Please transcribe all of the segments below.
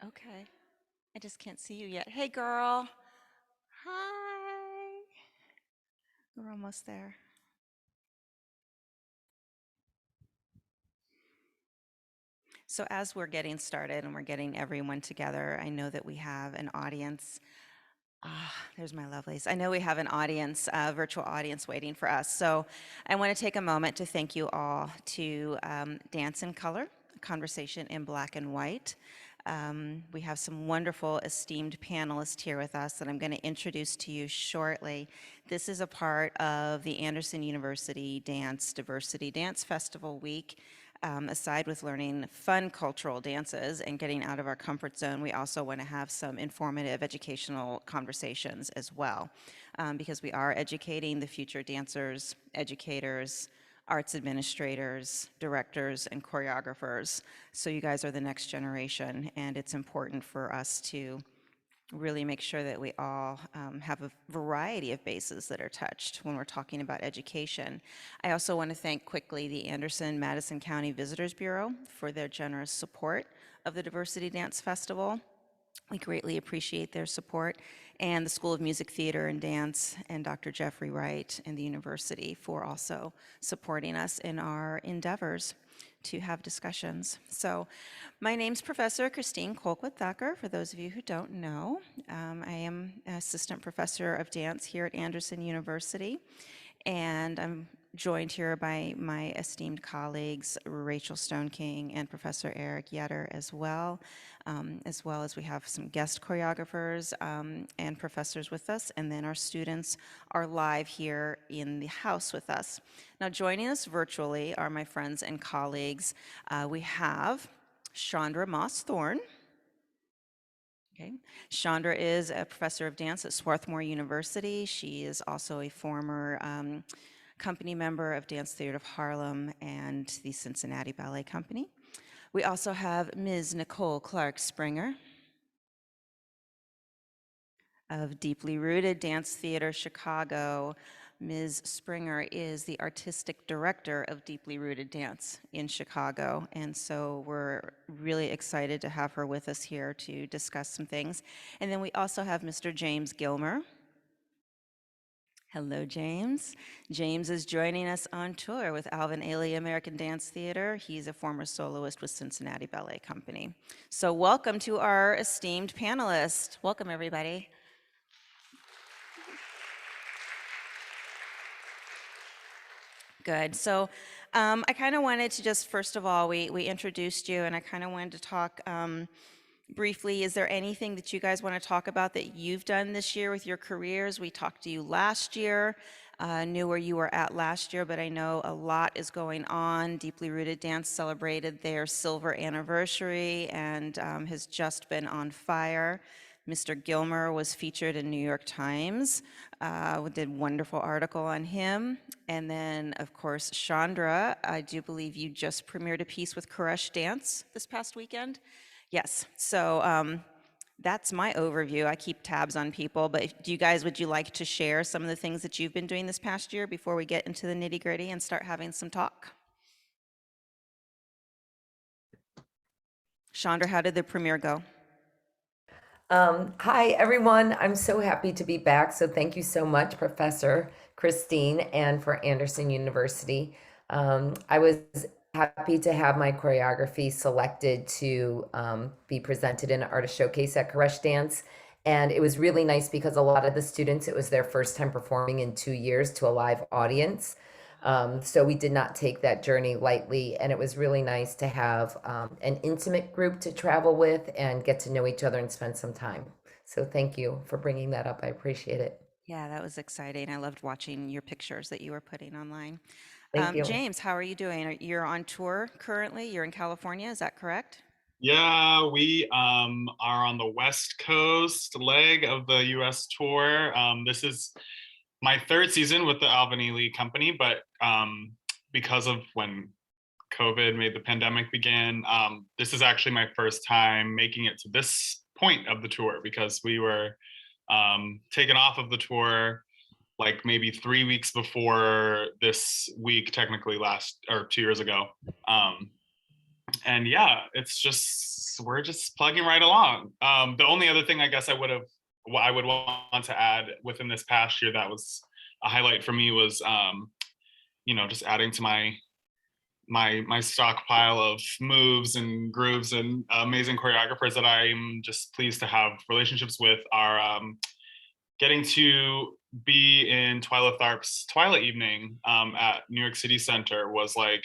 Okay. I just can't see you yet. Hey, girl. Hi. We're almost there. So, as we're getting started and we're getting everyone together, I know that we have an audience. There's my lovelies. I know we have an audience, virtual audience waiting for us. So, I want to take a moment to thank you all to Dance in Color, a conversation in black and white. We have some wonderful, esteemed panelists here with us that I'm going to introduce to you shortly. This is a part of the Anderson University Dance Diversity Dance Festival Week. Aside with learning fun cultural dances and getting out of our comfort zone, we also want to have some informative educational conversations as well, because we are educating the future dancers, educators, arts administrators, directors, and choreographers. So you guys are the next generation, and it's important for us to really make sure that we all have a variety of bases that are touched when we're talking about education. I also want to thank quickly the Anderson-Madison County Visitors Bureau for their generous support of the Diversity Dance Festival. We greatly appreciate their support, and the School of Music, Theater, and Dance, and Dr. Jeffrey Wright and the university for also supporting us in our endeavors to have discussions. So my name's Professor Christine Colquitt-Thacker, for those of you who don't know. I am an assistant professor of dance here at Anderson University, and I'm joined here by my esteemed colleagues, Rachel Stone King and Professor Eric Yetter as well as we have some guest choreographers and professors with us, and then our students are live here in the house with us. Now, joining us virtually are my friends and colleagues. We have Chandra Moss Thorne. Okay. Chandra is a professor of dance at Swarthmore University. She is also a former company member of Dance Theater of Harlem and the Cincinnati Ballet Company. We also have Ms. Nicole Clark Springer of Deeply Rooted Dance Theater Chicago. Ms. Springer is the artistic director of Deeply Rooted Dance in Chicago, and so we're really excited to have her with us here to discuss some things. And then we also have Mr. James Gilmer. Hello, James. James is joining us on tour with Alvin Ailey American Dance Theater. He's a former soloist with Cincinnati Ballet Company. So welcome to our esteemed panelists. Welcome, everybody. Good. So I kind of wanted to just, first of all, we introduced you, and I kind of wanted to talk briefly. Is there anything that you guys want to talk about that you've done this year with your careers? We talked to you last year, knew where you were at last year, but I know a lot is going on. Deeply Rooted Dance celebrated their silver anniversary and has just been on fire. Mr. Gilmer was featured in New York Times. We did a wonderful article on him. And then, of course, Chandra, I do believe you just premiered a piece with Koresh Dance this past weekend. Yes, so that's my overview. I keep tabs on people, but do you guys, would you like to share some of the things that you've been doing this past year before we get into the nitty-gritty and start having some talk? Chandra, how did the premiere go? Hi, everyone. I'm so happy to be back. So thank you so much, Professor Christine, and for Anderson University. I was happy to have my choreography selected to be presented in an artist showcase at Koresh Dance. And it was really nice because a lot of the students, it was their first time performing in 2 years to a live audience. So we did not take that journey lightly, and it was really nice to have an intimate group to travel with and get to know each other and spend some time. So thank you for bringing that up. I appreciate it. Yeah, that was exciting. I loved watching your pictures that you were putting online. Thank you. James, how are you doing? You're on tour currently. You're in California, is that correct? Yeah, we are on the West Coast leg of the US tour. This is my third season with the Alvin Ailey Company, but because of when COVID made the pandemic begin, this is actually my first time making it to this point of the tour because we were taken off of the tour like maybe 3 weeks before this week, technically last or 2 years ago. And yeah, it's just we're just plugging right along. The only other thing I guess I would want to add within this past year that was a highlight for me was, just adding to my stockpile of moves and grooves and amazing choreographers that I'm just pleased to have relationships with are getting to be in Twyla Tharp's Twilight Evening at New York City Center was like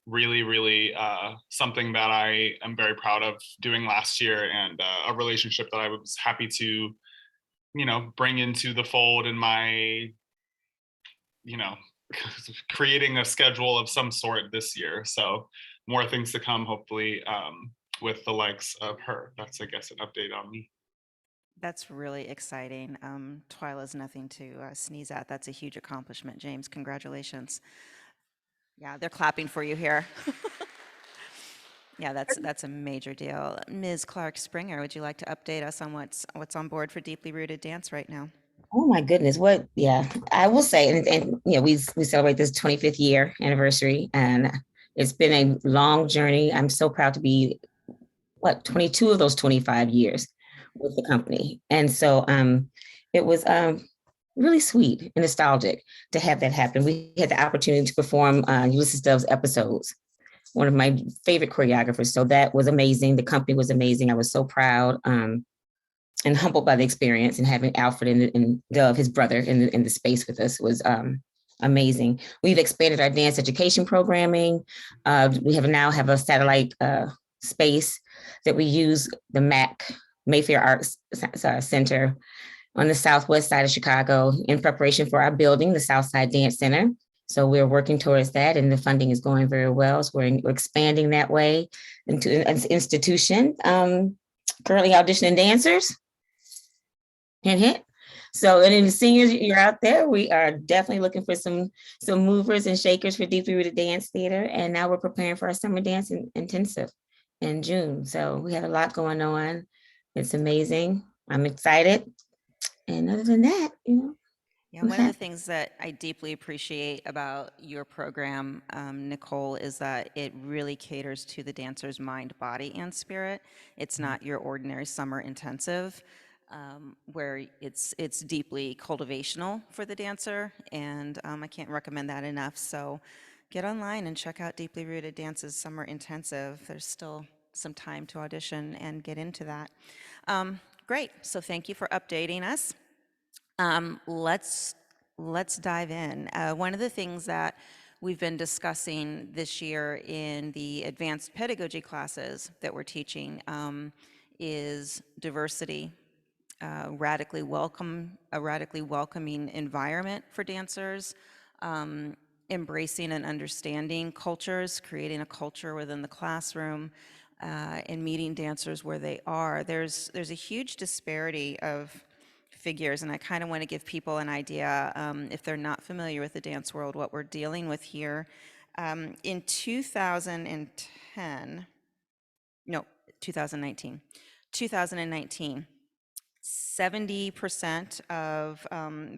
really something that I am very proud of doing last year, and a relationship that I was happy to bring into the fold in my you know creating a schedule of some sort this year. So more things to come, hopefully, with the likes of her. That's, I guess, an update on me. That's really exciting. Twyla's nothing to sneeze at. That's a huge accomplishment, James. Congratulations. Yeah, they're clapping for you here. Yeah, that's a major deal. Ms. Clark Springer, would you like to update us on what's on board for Deeply Rooted Dance right now? Oh my goodness, what? Yeah, I will say, and we celebrate this 25th year anniversary, and it's been a long journey. I'm so proud to be 22 of those 25 years with the company, and so it was really sweet and nostalgic to have that happen. We had the opportunity to perform Ulysses Dove's episodes, one of my favorite choreographers. So that was amazing. The company was amazing. I was so proud. And humbled by the experience, and having Alfred and Dove, his brother, in the space with us was amazing. We've expanded our dance education programming. We now have a satellite space that we use, the Mayfair Arts Center on the southwest side of Chicago, in preparation for our building, the Southside Dance Center. So we're working towards that, and the funding is going very well. So we're expanding that way into an institution. Currently auditioning dancers. Hint, hint. So, and in the seniors, you're out there, we are definitely looking for some movers and shakers for Deeply Rooted Dance Theater. And now we're preparing for our summer dance intensive in June. So we have a lot going on. It's amazing. I'm excited. And other than that, Yeah, one of the things that I deeply appreciate about your program, Nicole, is that it really caters to the dancer's mind, body, and spirit. It's not your ordinary summer intensive, where it's deeply cultivational for the dancer, and I can't recommend that enough. So get online and check out Deeply Rooted Dance's summer intensive. There's still some time to audition and get into that. Great, so thank you for updating us. Let's dive in. One of the things that we've been discussing this year in the advanced pedagogy classes that we're teaching is diversity, a radically welcoming environment for dancers, embracing and understanding cultures, creating a culture within the classroom, and meeting dancers where they are. There's a huge disparity of figures, and I kind of want to give people an idea, if they're not familiar with the dance world, what we're dealing with here. In 2010, no, 2019, 70% of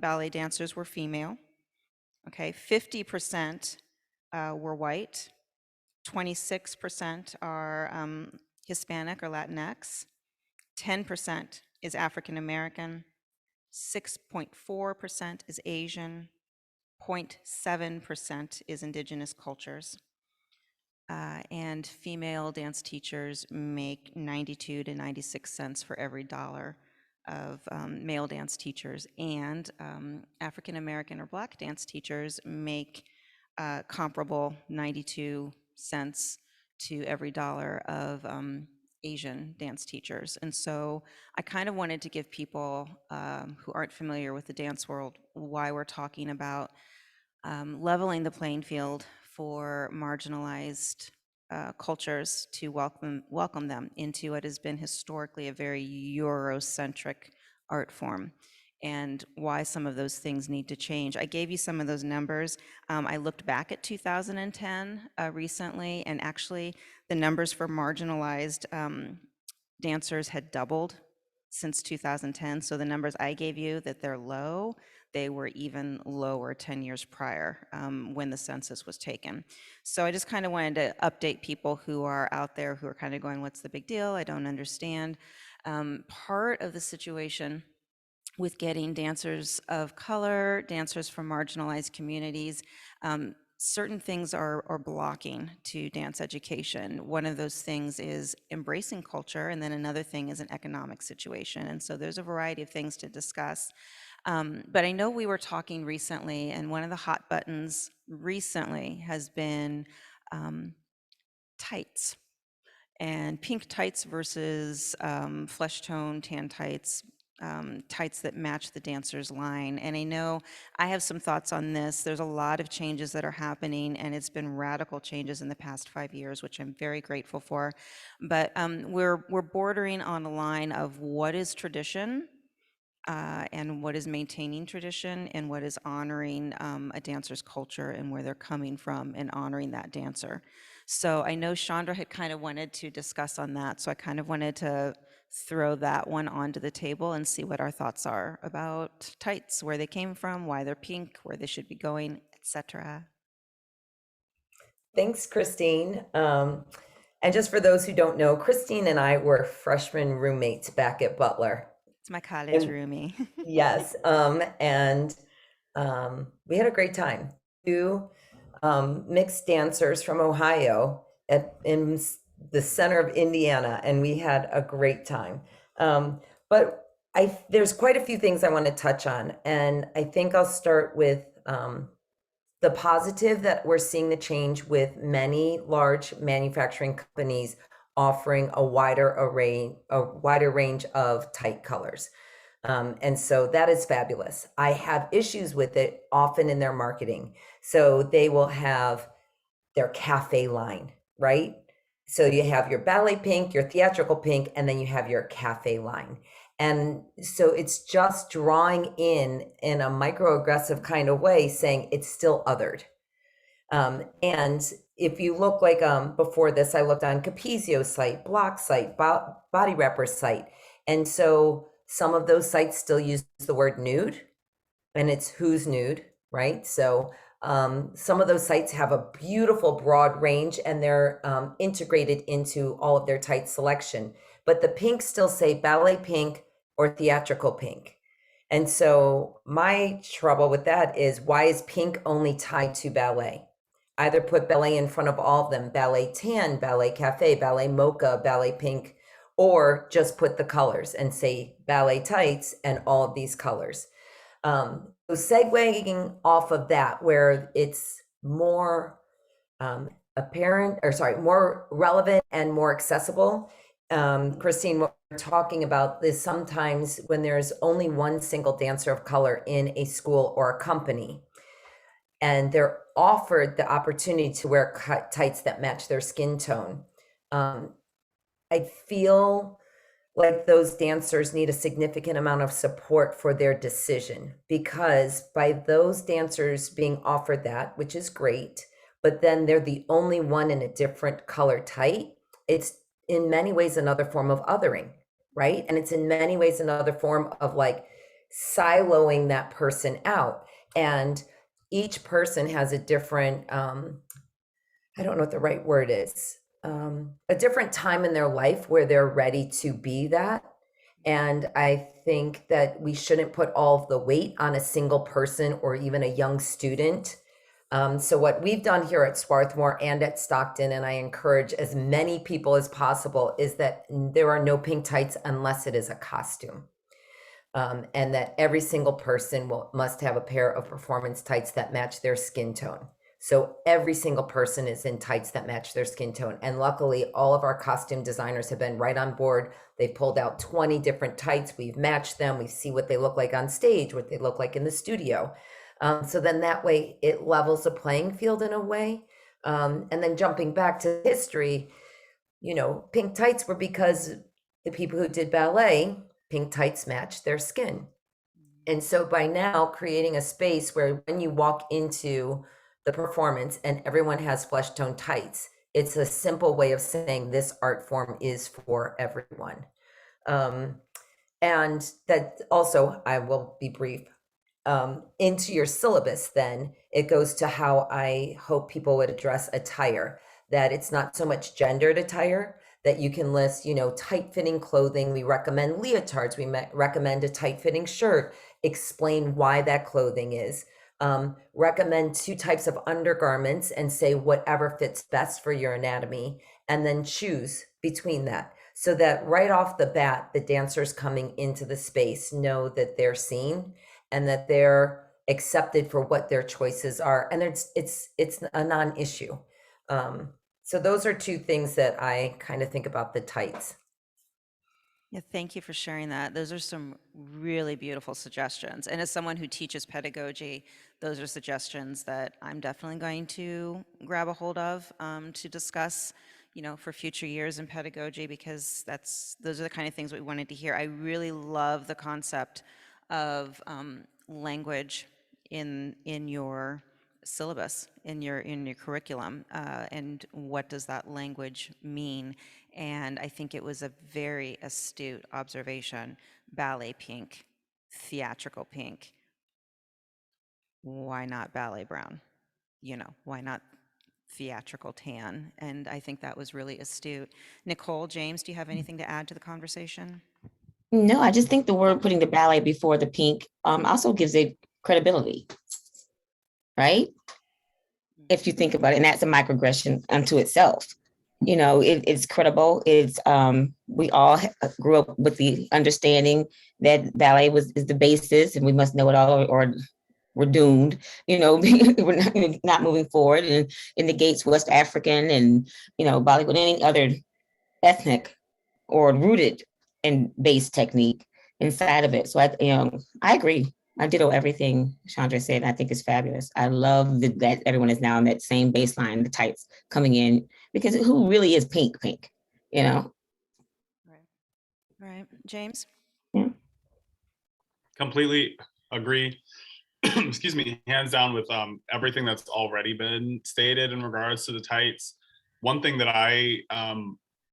ballet dancers were female. Okay, 50% were white, 26% are Hispanic or Latinx, 10% is African American, 6.4% is Asian, 0.7% is indigenous cultures. And female dance teachers make 92 to 96 cents for every dollar of male dance teachers. And African American or Black dance teachers make comparable 92 cents to every dollar of Asian dance teachers. And so I kind of wanted to give people who aren't familiar with the dance world why we're talking about leveling the playing field for marginalized cultures to welcome them into what has been historically a very Eurocentric art form, and why some of those things need to change. I gave you some of those numbers. I looked back at 2010 recently, and actually the numbers for marginalized dancers had doubled since 2010. So the numbers I gave you that they're low, they were even lower 10 years prior when the census was taken. So I just kind of wanted to update people who are out there who are kind of going, what's the big deal? I don't understand. Part of the situation with getting dancers of color, dancers from marginalized communities, certain things are blocking to dance education. One of those things is embracing culture, and then another thing is an economic situation. And so there's a variety of things to discuss. But I know we were talking recently, and one of the hot buttons recently has been tights, and pink tights versus flesh tone tan tights, tights that match the dancer's line. And I know I have some thoughts on this. There's a lot of changes that are happening, and it's been radical changes in the past 5 years, which I'm very grateful for. But we're bordering on a line of what is tradition and what is maintaining tradition and what is honoring a dancer's culture and where they're coming from and honoring that dancer. So I know Chandra had kind of wanted to discuss on that. So I kind of wanted to throw that one onto the table and see what our thoughts are about tights, where they came from, why they're pink, where they should be going, etc. Thanks, Christine. And just for those who don't know, Christine and I were freshman roommates back at Butler. It's my college And roomie. yes, and we had a great time. Two mixed dancers from Ohio in the center of Indiana, and we had a great time. But there's quite a few things I want to touch on, and I think I'll start with the positive that we're seeing the change with many large manufacturing companies offering a wider range of tight colors. And so that is fabulous. I have issues with it often in their marketing. So they will have their cafe line, right? So you have your ballet pink, your theatrical pink, and then you have your cafe line. And so it's just drawing in a microaggressive kind of way, saying it's still othered. And if you look like before this, I looked on Capizio's site, Block site, Body Rapper's site. And so some of those sites still use the word nude, and it's who's nude, right? So some of those sites have a beautiful broad range, and they're integrated into all of their tight selection. But the pinks still say ballet pink or theatrical pink. And so my trouble with that is, why is pink only tied to ballet? Either put ballet in front of all of them, ballet tan, ballet cafe, ballet mocha, ballet pink, or just put the colors and say ballet tights and all of these colors. So segueing off of that, where it's more more relevant and more accessible. Christine, what we're talking about is sometimes when there's only one single dancer of color in a school or a company, and they're offered the opportunity to wear tights that match their skin tone. I feel like those dancers need a significant amount of support for their decision, because by those dancers being offered that, which is great, but then they're the only one in a different color tight, it's in many ways another form of othering, right? And it's in many ways another form of like siloing that person out. And each person has a different, I don't know what the right word is, a different time in their life where they're ready to be that. And I think that we shouldn't put all of the weight on a single person or even a young student. So what we've done here at Swarthmore and at Stockton, and I encourage as many people as possible, is that there are no pink tights unless it is a costume. And that every single person must have a pair of performance tights that match their skin tone. So every single person is in tights that match their skin tone. And luckily, all of our costume designers have been right on board. They've pulled out 20 different tights. We've matched them. We see what they look like on stage, what they look like in the studio. So then that way it levels the playing field in a way. And then jumping back to history, pink tights were because the people who did ballet, pink tights matched their skin. And so by now creating a space where when you walk into the performance and everyone has flesh tone tights, it's a simple way of saying this art form is for everyone. And that also, I will be brief, into your syllabus, then it goes to how I hope people would address attire, that it's not so much gendered attire, that you can list, tight fitting clothing. We recommend leotards. We recommend a tight fitting shirt. Explain why that clothing is. Recommend 2 types of undergarments and say whatever fits best for your anatomy, and then choose between that. So that right off the bat, the dancers coming into the space know that they're seen and that they're accepted for what their choices are, and it's a non-issue. So those are 2 things that I kind of think about the tights. Yeah, thank you for sharing that. Those are some really beautiful suggestions. And as someone who teaches pedagogy, those are suggestions that I'm definitely going to grab a hold of to discuss, for future years in pedagogy, because those are the kind of things we wanted to hear. I really love the concept of language in your syllabus, in your curriculum, and what does that language mean? And I think it was a very astute observation. Ballet pink, theatrical pink. Why not ballet brown? Why not theatrical tan? And I think that was really astute. Nicole, James, do you have anything to add to the conversation? No, I just think the word putting the ballet before the pink also gives it credibility, right? If you think about it, and that's a microaggression unto itself. It's credible. It's we all grew up with the understanding that ballet is the basis, and we must know it all, or we're doomed. We're not moving forward, and it negates West African and Bollywood, any other ethnic or rooted in base technique inside of it. So I agree. I ditto everything Chandra said. I think it's fabulous. I love that everyone is now on that same baseline, the tights coming in, because who really is pink, pink, you know? Right. Right. James? Yeah. Completely agree. Excuse me, hands down with everything that's already been stated in regards to the tights. One thing that I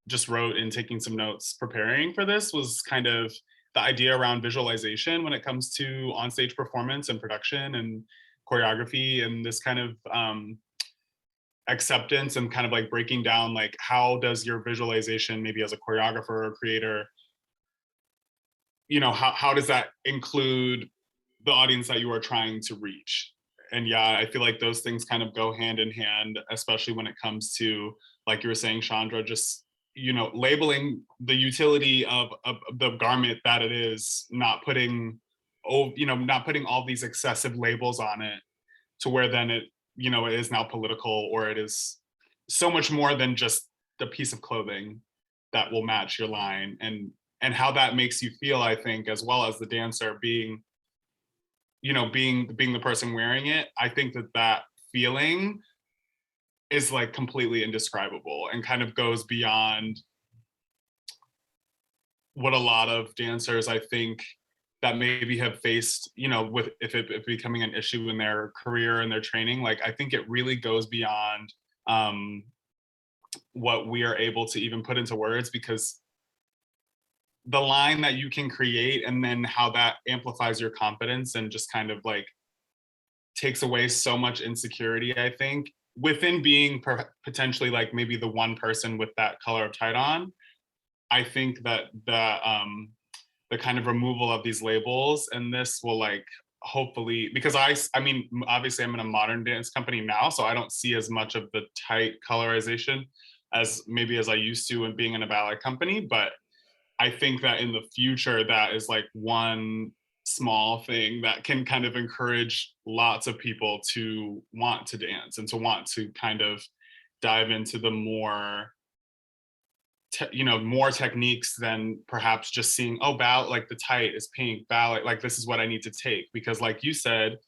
just wrote in taking some notes preparing for this was kind of the idea around visualization when it comes to onstage performance and production and choreography, and this kind of acceptance and kind of like breaking down like how does your visualization, maybe as a choreographer or creator, how does that include the audience that you are trying to reach? And yeah, I feel like those things kind of go hand in hand, especially when it comes to, like you were saying, Chandra, just labeling the utility of the garment that it is, not putting all these excessive labels on it to where then it is now political, or it is so much more than just the piece of clothing that will match your line, and how that makes you feel, I think, as well as the dancer being the person wearing it. I think that feeling is like completely indescribable and kind of goes beyond what a lot of dancers, I think, that maybe have faced, with if it becoming an issue in their career and their training. Like, I think it really goes beyond what we are able to even put into words, because the line that you can create and then how that amplifies your confidence and just kind of like takes away so much insecurity, I think, within being potentially like maybe the one person with that color of tight on. I think that the kind of removal of these labels, and this will like hopefully, because I mean, obviously I'm in a modern dance company now, so I don't see as much of the tight colorization as maybe as I used to when being in a ballet company. But I think that in the future, that is like one small thing that can kind of encourage lots of people to want to dance and to want to kind of dive into the more more techniques than perhaps just seeing, oh, ballet, like the tight is pink, ballet, like this is what I need to take. Because like you said,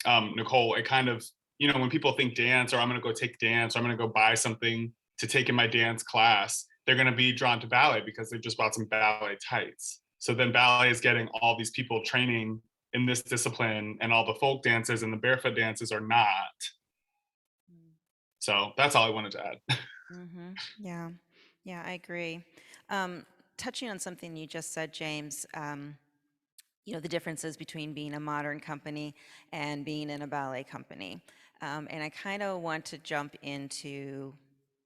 Nicole, it kind of, when people think dance, or I'm going to go take dance, or I'm going to go buy something to take in my dance class, they're going to be drawn to ballet because they just bought some ballet tights. So then ballet is getting all these people training in this discipline, and all the folk dances and the barefoot dances are not. So that's all I wanted to add. Mm-hmm. Yeah. Yeah, I agree. Um, touching on something you just said, James, the differences between being a modern company and being in a ballet company. And I kind of want to jump into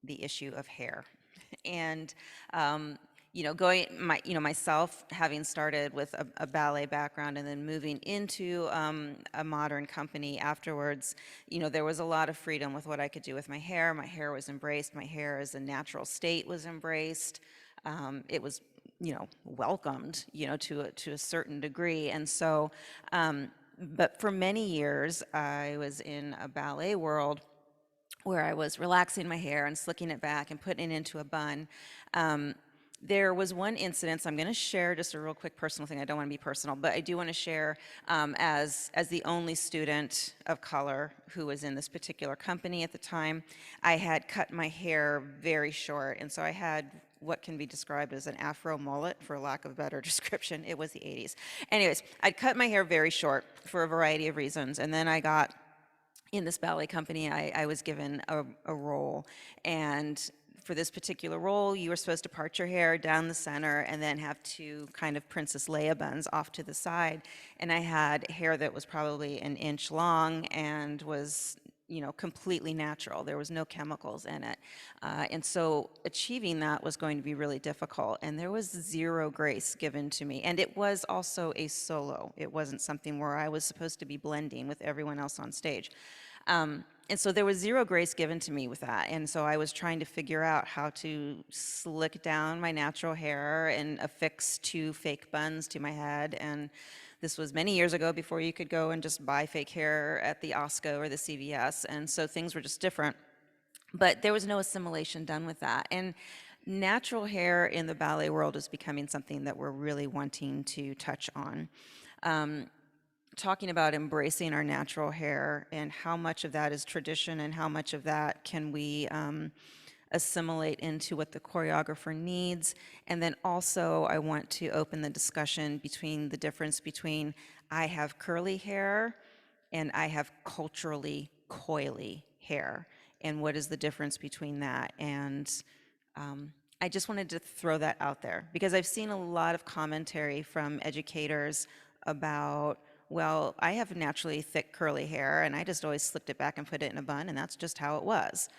the issue of hair. And myself having started with a ballet background and then moving into a modern company afterwards, there was a lot of freedom with what I could do with my hair. My hair was embraced. My hair as a natural state was embraced. It was welcomed, to a certain degree. And so, but for many years, I was in a ballet world where I was relaxing my hair and slicking it back and putting it into a bun. There was one incident, so I'm going to share just a real quick personal thing. I don't want to be personal, but I do want to share as the only student of color who was in this particular company at the time, I had cut my hair very short, and so I had what can be described as an afro mullet, for lack of a better description. It was the 80s. Anyways, I'd cut my hair very short for a variety of reasons, and then I got in this ballet company, I was given a role. And for this particular role, you were supposed to part your hair down the center and then have two kind of Princess Leia buns off to the side. And I had hair that was probably an inch long and was completely natural. There was no chemicals in it. And so achieving that was going to be really difficult. And there was zero grace given to me. And it was also a solo. It wasn't something where I was supposed to be blending with everyone else on stage. And so there was zero grace given to me with that. And so I was trying to figure out how to slick down my natural hair and affix two fake buns to my head. And this was many years ago, before you could go and just buy fake hair at the Osco or the CVS. And so things were just different. But there was no assimilation done with that. And natural hair in the ballet world is becoming something that we're really wanting to touch on. Talking about embracing our natural hair and how much of that is tradition and how much of that can we assimilate into what the choreographer needs. And then also I want to open the discussion between the difference between I have curly hair and I have culturally coily hair, and what is the difference between that. And I just wanted to throw that out there because I've seen a lot of commentary from educators about, well, I have naturally thick curly hair and I just always slicked it back and put it in a bun and that's just how it was.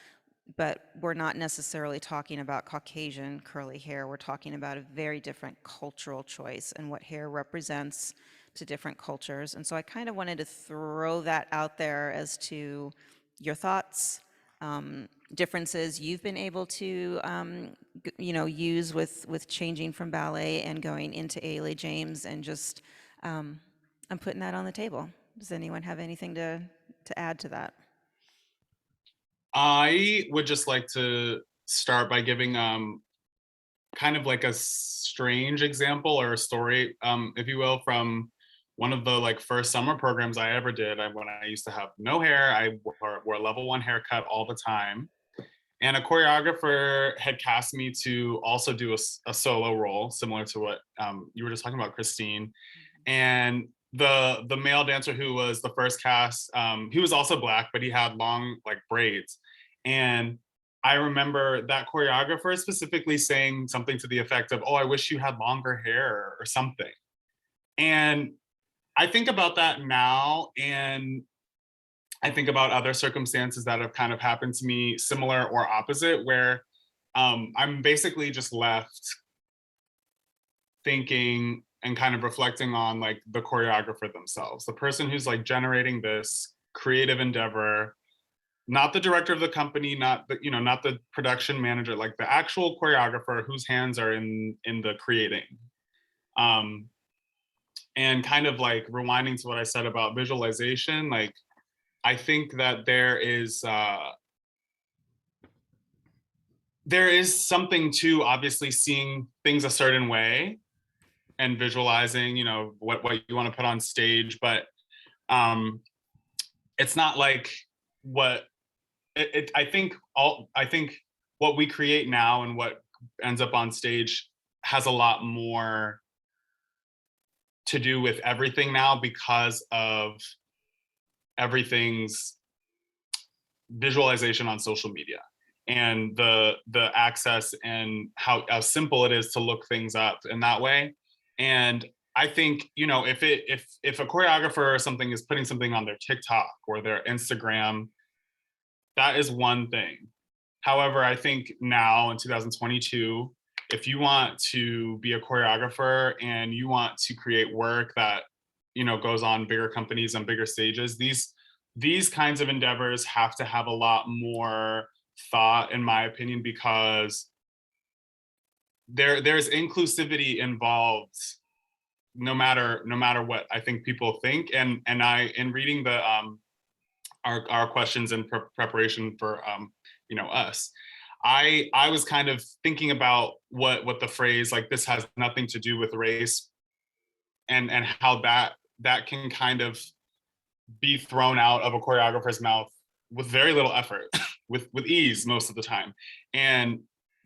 But we're not necessarily talking about Caucasian curly hair. We're talking about a very different cultural choice and what hair represents to different cultures. And so I kind of wanted to throw that out there as to your thoughts, differences you've been able to use with changing from ballet and going into Ailey James, and just I'm putting that on the table. Does anyone have anything to add to that? I would just like to start by giving kind of like a strange example or a story, if you will, from one of the first summer programs I ever did. When I used to have no hair, I wore a level 1 haircut all the time. And a choreographer had cast me to also do a solo role, similar to what you were just talking about, Christine. And the male dancer who was the first cast, he was also Black, but he had long braids. And I remember that choreographer specifically saying something to the effect of, "Oh, I wish you had longer hair," or something. And I think about that now, and I think about other circumstances that have kind of happened to me, similar or opposite, where I'm basically just left thinking and kind of reflecting on the choreographer themselves, the person who's generating this creative endeavor, not the director of the company, not the production manager, the actual choreographer whose hands are in the creating. And kind of rewinding to what I said about visualization, I think that there is something to obviously seeing things a certain way and visualizing, what you want to put on stage, but it's not what I think what we create now and what ends up on stage has a lot more to do with everything now because of everything's visualization on social media. and the access and how simple it is to look things up in that way. And I think, if a choreographer or something is putting something on their TikTok or their Instagram, that is one thing. However, I think now in 2022, if you want to be a choreographer and you want to create work that, goes on bigger companies and bigger stages, these kinds of endeavors have to have a lot more thought, in my opinion, because there's inclusivity involved no matter what I think people think. And I, in reading the our questions in preparation for us, I was kind of thinking about what the phrase like this has nothing to do with race, and how that can kind of be thrown out of a choreographer's mouth with very little effort, with ease most of the time. And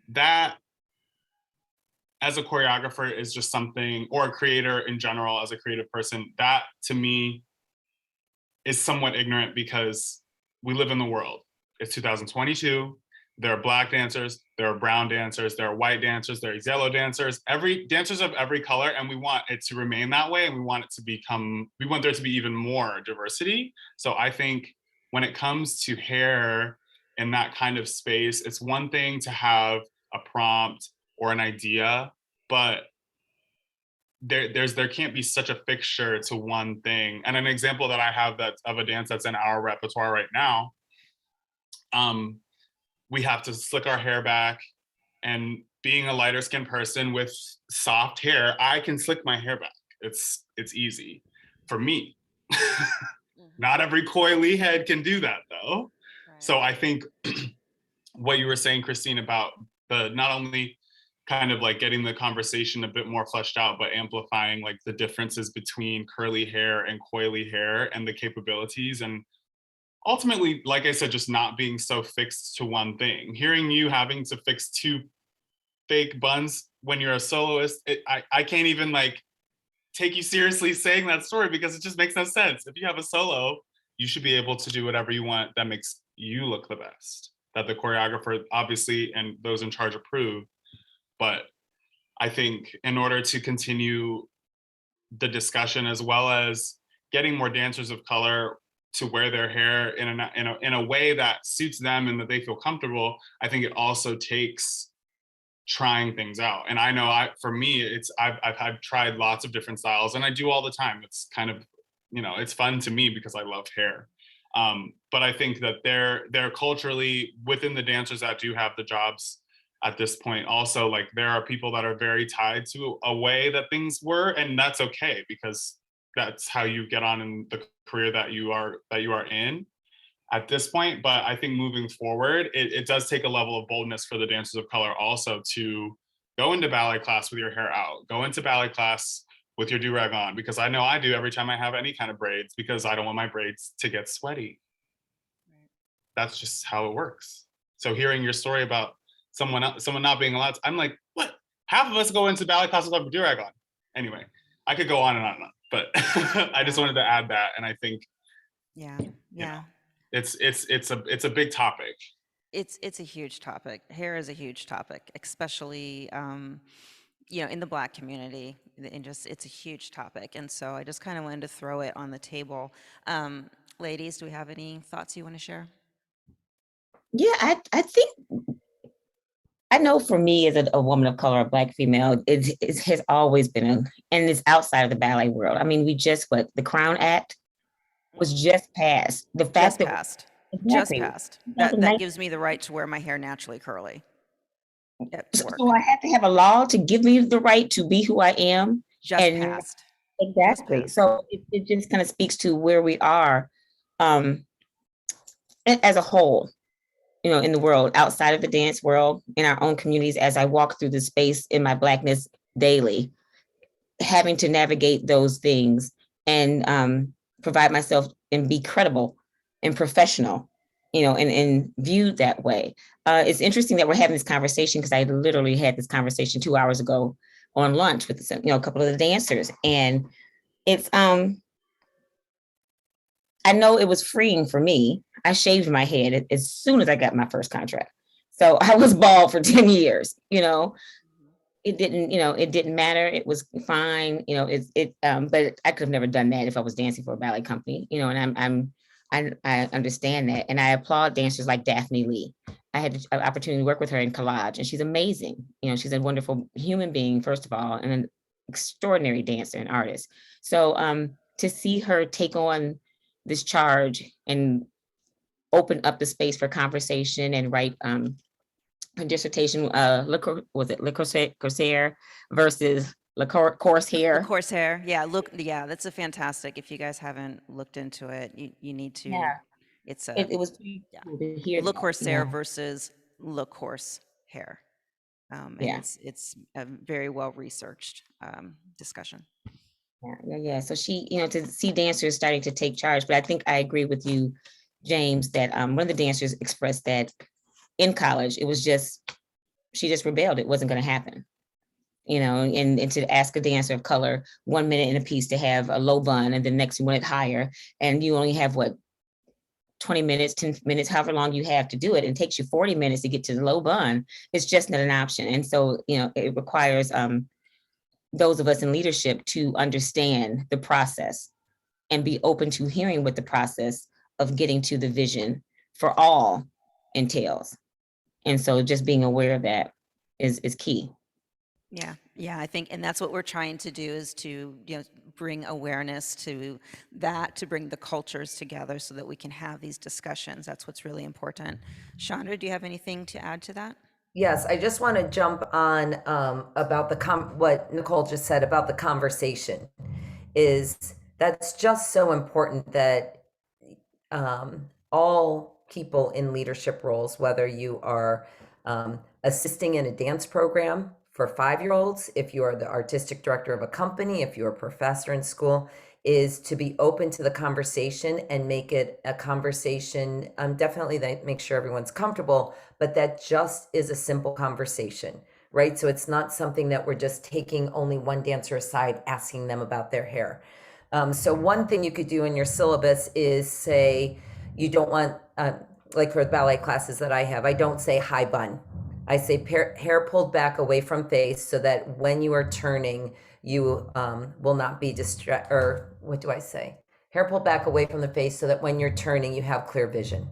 that, as a choreographer, is just something, or a creator in general, as a creative person, that to me is somewhat ignorant, because we live in the world. It's 2022. There are Black dancers, there are brown dancers, there are white dancers, there are yellow dancers, dancers of every color, and we want it to remain that way, and we want there to be even more diversity. So I think when it comes to hair in that kind of space, it's one thing to have a prompt or an idea, but there can't be such a fixture to one thing. And an example that I have that's of a dance that's in our repertoire right now, we have to slick our hair back, and being a lighter skinned person with soft hair, I can slick my hair back. It's easy for me. Not every coily head can do that though. Right. So I think what you were saying, Christine, about the not only kind of like getting the conversation a bit more fleshed out, but amplifying like the differences between curly hair and coily hair and the capabilities, and ultimately, like I said, just not being so fixed to one thing. Hearing you having to fix two fake buns when you're a soloist, I can't even like take you seriously saying that story, because it just makes no sense. If you have a solo, you should be able to do whatever you want that makes you look the best, that the choreographer obviously and those in charge approve. But I think in order to continue the discussion, as well as getting more dancers of color to wear their hair in a way that suits them and that they feel comfortable, I think it also takes trying things out. And I know for me, I've tried lots of different styles, and I do all the time. It's kind of, it's fun to me because I love hair. But I think that they're culturally, within the dancers that do have the jobs at this point, also, like, there are people that are very tied to a way that things were, and that's okay, because that's how you get on in the career that you are in at this point. But I think moving forward, it does take a level of boldness for the dancers of color also to go into ballet class with your hair out, go into ballet class with your do-rag on, because I know I do every time I have any kind of braids, because I don't want my braids to get sweaty. Right. That's just how it works. So hearing your story about someone not being allowed to, I'm like, what? Half of us go into ballet class with our do-rag on. Anyway, I could go on and on and on, but I just wanted to add that. And I think, it's a big topic. It's a huge topic. Hair is a huge topic, especially in the Black community, and just it's a huge topic. And so I just kind of wanted to throw it on the table. Ladies, do we have any thoughts you want to share? Yeah, I think, I know for me as a woman of color, a Black female, it has always been, and it's outside of the ballet world. I mean, the Crown Act was just passed. The fact just passed. Exactly. Just passed. That gives me the right to wear my hair naturally curly. So I have to have a law to give me the right to be who I am. Just passed. Exactly. Just passed. So it just kind of speaks to where we are as a whole, in the world, outside of the dance world, in our own communities. As I walk through the space in my Blackness daily, having to navigate those things and provide myself and be credible and professional, and viewed that way. It's interesting that we're having this conversation, because I literally had this conversation 2 hours ago on lunch with a couple of the dancers, and it's I know it was freeing for me. I shaved my head as soon as I got my first contract. So I was bald for 10 years, it didn't, it didn't matter. It was fine, but I could have never done that if I was dancing for a ballet company, and I understand that. And I applaud dancers like Daphne Lee. I had an opportunity to work with her in collage, and she's amazing. She's a wonderful human being, first of all, and an extraordinary dancer and artist. So to see her take on this charge and open up the space for conversation and write her dissertation, was it Le Corsair versus Le Corsair? The Corsair, yeah, that's a fantastic. If you guys haven't looked into it, you need to. Yeah, It's it was pretty yeah. cool to hear Le that. Corsair Yeah, versus Le Corse hair, and yeah, it's a very well researched discussion. yeah. So she, to see dancers starting to take charge, but I think I agree with you, James, that one of the dancers expressed that in college, it was just, she just rebelled. It wasn't going to happen. And to ask a dancer of color 1 minute in a piece to have a low bun and the next you want it higher, and you only have 20 minutes, 10 minutes, however long you have to do it, and it takes you 40 minutes to get to the low bun, it's just not an option. And so, it requires those of us in leadership to understand the process and be open to hearing what the process of getting to the vision for all entails. And so just being aware of that is key. Yeah, I think, and that's what we're trying to do, is to bring awareness to that, to bring the cultures together so that we can have these discussions. That's what's really important. Chandra, do you have anything to add to that? Yes, I just want to jump on about what Nicole just said about the conversation. That's just so important that all people in leadership roles, whether you are assisting in a dance program for 5-year-olds, if you are the artistic director of a company, if you're a professor in school, is to be open to the conversation and make it a conversation. Definitely that make sure everyone's comfortable, but that just is a simple conversation, right? So it's not something that we're just taking only one dancer aside, asking them about their hair. So one thing you could do in your syllabus is say, you don't want, like for the ballet classes that I have, I don't say high bun. I say hair pulled back away from face so that when you are turning, you will not be distracted, or what do I say? Hair pulled back away from the face so that when you're turning, you have clear vision.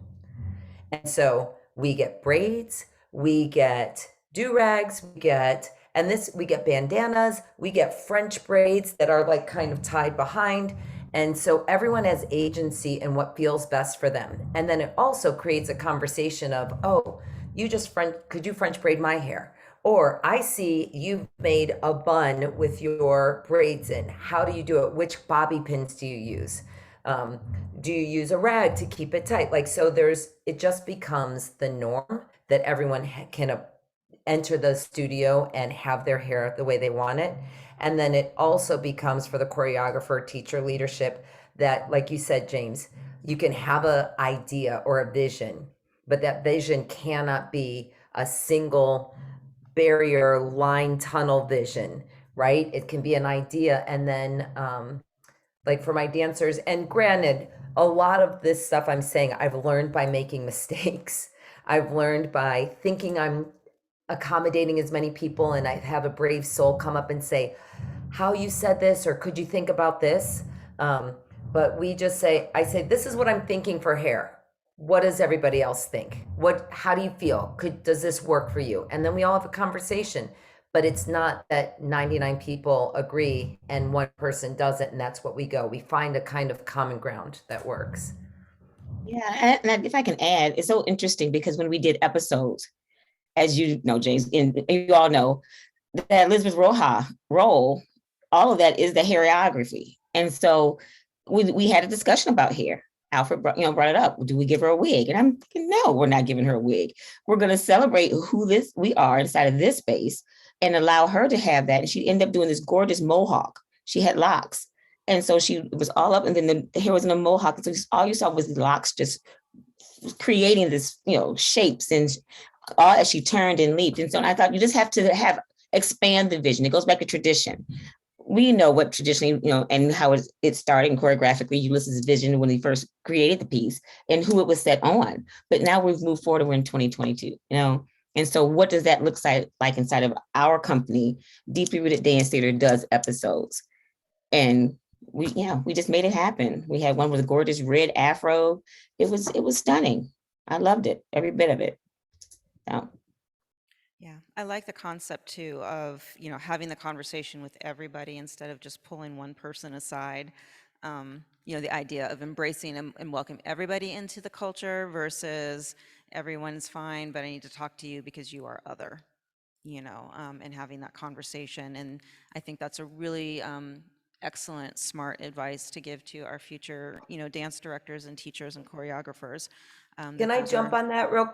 And so we get braids, we get do-rags, we get bandanas, we get French braids that are like kind of tied behind. And so everyone has agency in what feels best for them. And then it also creates a conversation of, oh, could you French braid my hair? Or I see you've made a bun with your braids in. How do you do it? Which bobby pins do you use? Do you use a rag to keep it tight? It just becomes the norm that everyone can enter the studio and have their hair the way they want it. And then it also becomes, for the choreographer, teacher, leadership, that, like you said, James, you can have an idea or a vision, but that vision cannot be a single barrier line tunnel vision, right? It can be an idea. And then like for my dancers, and granted, a lot of this stuff I'm saying I've learned by making mistakes. I've learned by thinking I'm accommodating as many people, and I have a brave soul come up and say, how you said this, or could you think about this? But I say, this is what I'm thinking for hair. What does everybody else think? How do you feel? Does this work for you? And then we all have a conversation, but it's not that 99 people agree and one person doesn't, and that's what we go. We find a kind of common ground that works. Yeah, and if I can add, it's so interesting because when we did episodes, as you know, James, and you all know, that Elizabeth Roja role, all of that is the hairography. And so we had a discussion about hair. Alfred brought it up. Do we give her a wig? And I'm thinking, no, we're not giving her a wig. We're going to celebrate who we are inside of this space and allow her to have that. And she ended up doing this gorgeous mohawk. She had locks. And so it was all up, and then the hair was in a mohawk. And so all you saw was the locks just creating this, shapes, and all as she turned and leaped. And so I thought you just have to expand the vision. It goes back to tradition. We know what traditionally, and how it started choreographically, Ulysses' vision when he first created the piece and who it was set on. But now we've moved forward. We're in 2022, And so what does that look like inside of our company? Deeply Rooted Dance Theater does episodes. And we just made it happen. We had one with a gorgeous red afro. It was stunning. I loved it, every bit of it. So, Yeah, I like the concept too of, having the conversation with everybody instead of just pulling one person aside. The idea of embracing and welcome everybody into the culture versus everyone's fine, but I need to talk to you because you are other, and having that conversation. And I think that's a really excellent, smart advice to give to our future, dance directors and teachers and choreographers. Can That I those jump are, on that real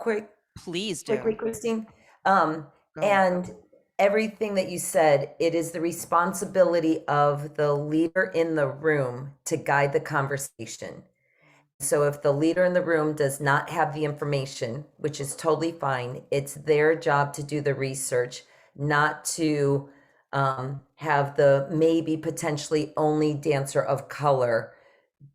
please quickly, do. Christine? Go. And everything that you said, it is the responsibility of the leader in the room to guide the conversation. So if the leader in the room does not have the information, which is totally fine, it's their job to do the research, not to have the maybe potentially only dancer of color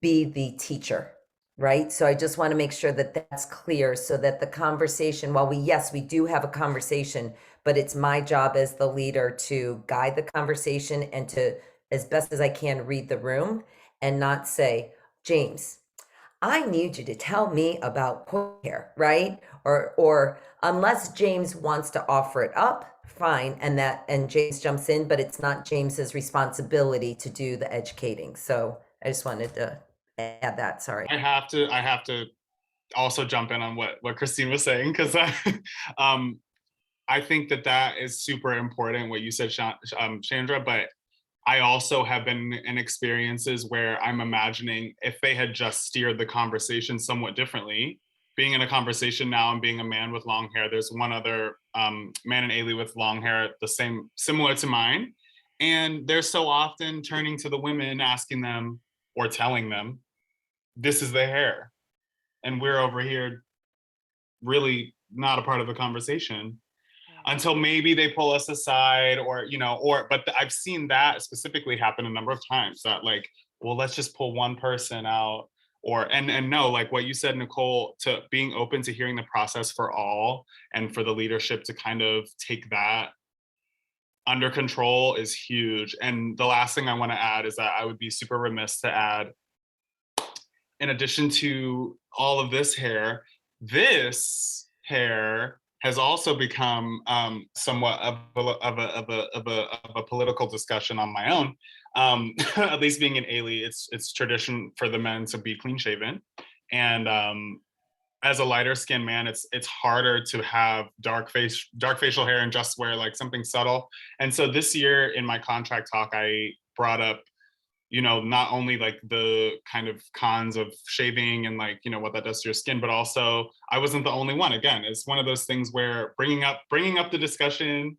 be the teacher, right? So I just want to make sure that that's clear so that the conversation, while yes, we do have a conversation, but it's my job as the leader to guide the conversation and to, as best as I can, read the room and not say, James, I need you to tell me about hair, right? Or unless James wants to offer it up, fine, and James jumps in, but it's not James's responsibility to do the educating. So I just wanted to add that. Sorry. I have to also jump in on what Christine was saying, because um, I think that is super important what you said, Chandra. But I also have been in experiences where I'm imagining if they had just steered the conversation somewhat differently. Being in a conversation now and being a man with long hair, there's one other man in Ailey with long hair, similar to mine. And they're so often turning to the women, asking them or telling them, this is the hair. And we're over here really not a part of the conversation until maybe they pull us aside, but I've seen that specifically happen a number of times, that like, well, let's just pull one person out, and no, like what you said, Nicole, to being open to hearing the process for all, and for the leadership to kind of take that under control is huge. And the last thing I want to add is that I would be super remiss to add, in addition to all of this hair has also become somewhat of a political discussion on my own. At least being in Ailey, it's tradition for the men to be clean shaven, and as a lighter skinned man, it's harder to have dark facial hair and just wear like something subtle. And so this year in my contract talk, I brought up, not only like the kind of cons of shaving and like, what that does to your skin, but also I wasn't the only one. Again, it's one of those things where bringing up the discussion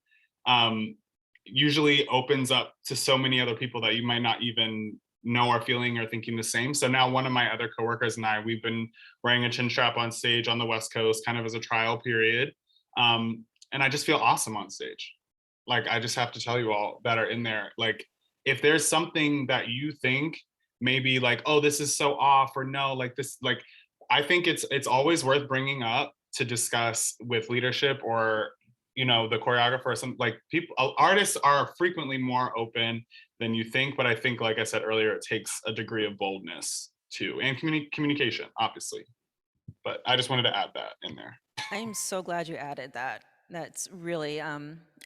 usually opens up to so many other people that you might not even know are feeling or thinking the same. So now one of my other coworkers and I, we've been wearing a chin strap on stage on the West Coast, kind of as a trial period. And I just feel awesome on stage. Like, I just have to tell you all that are in there, like, if there's something that you think maybe like, oh, this is so off, or no, like this, like, I think it's always worth bringing up to discuss with leadership, or the choreographer, or some, like, people, artists are frequently more open than you think. But I think, like I said earlier, it takes a degree of boldness too, and communication, obviously. But I just wanted to add that in there. I'm so glad you added that. That's really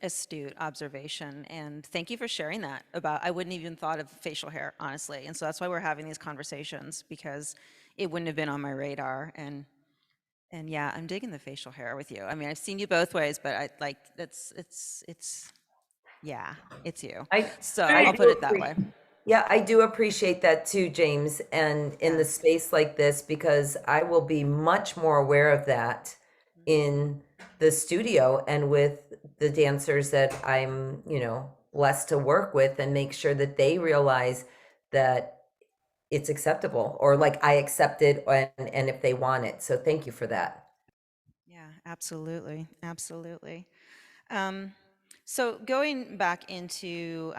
astute observation, and thank you for sharing that. I wouldn't even thought of facial hair, honestly, and so that's why we're having these conversations, because it wouldn't have been on my radar. And yeah, I'm digging the facial hair with you. I mean, I've seen you both ways, but I like it's yeah, it's you. I So I I'll do put it that appreciate. way. Yeah, I do appreciate that too, James, and in the Yeah. space like this, because I will be much more aware of that in the studio and with the dancers that I'm, blessed to work with, and make sure that they realize that it's acceptable, or like I accept it, and if they want it. So thank you for that. Yeah, absolutely, absolutely. Um, so going back into,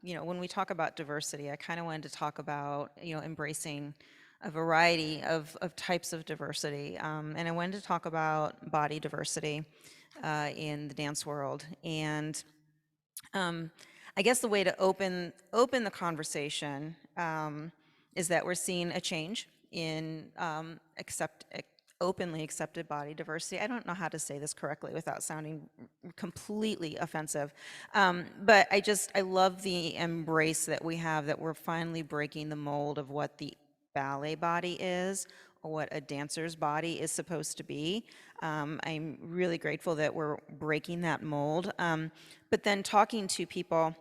when we talk about diversity, I kind of wanted to talk about, embracing a variety of types of diversity. And I wanted to talk about body diversity. in the dance world. And I guess the way to open the conversation is that we're seeing a change in openly accepted body diversity. I don't know how to say this correctly without sounding completely offensive, but I love the embrace that we have, that we're finally breaking the mold of what the ballet body is, or what a dancer's body is supposed to be. I'm really grateful that we're breaking that mold. But then talking to people,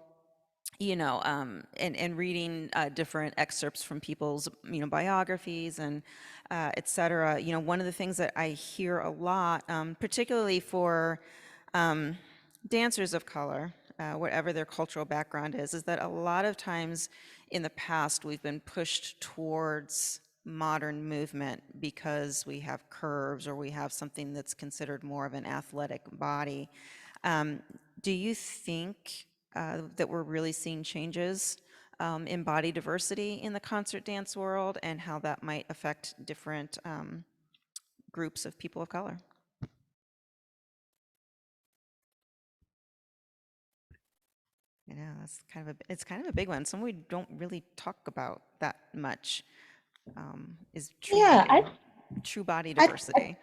and reading different excerpts from people's, biographies and et cetera. One of the things that I hear a lot, particularly for dancers of color, whatever their cultural background is that a lot of times in the past we've been pushed towards modern movement because we have curves or we have something that's considered more of an athletic body. Do you think that we're really seeing changes in body diversity in the concert dance world, and how that might affect different groups of people of color? It's kind of a big one. Something we don't really talk about that much, is Yeah, true body I diversity.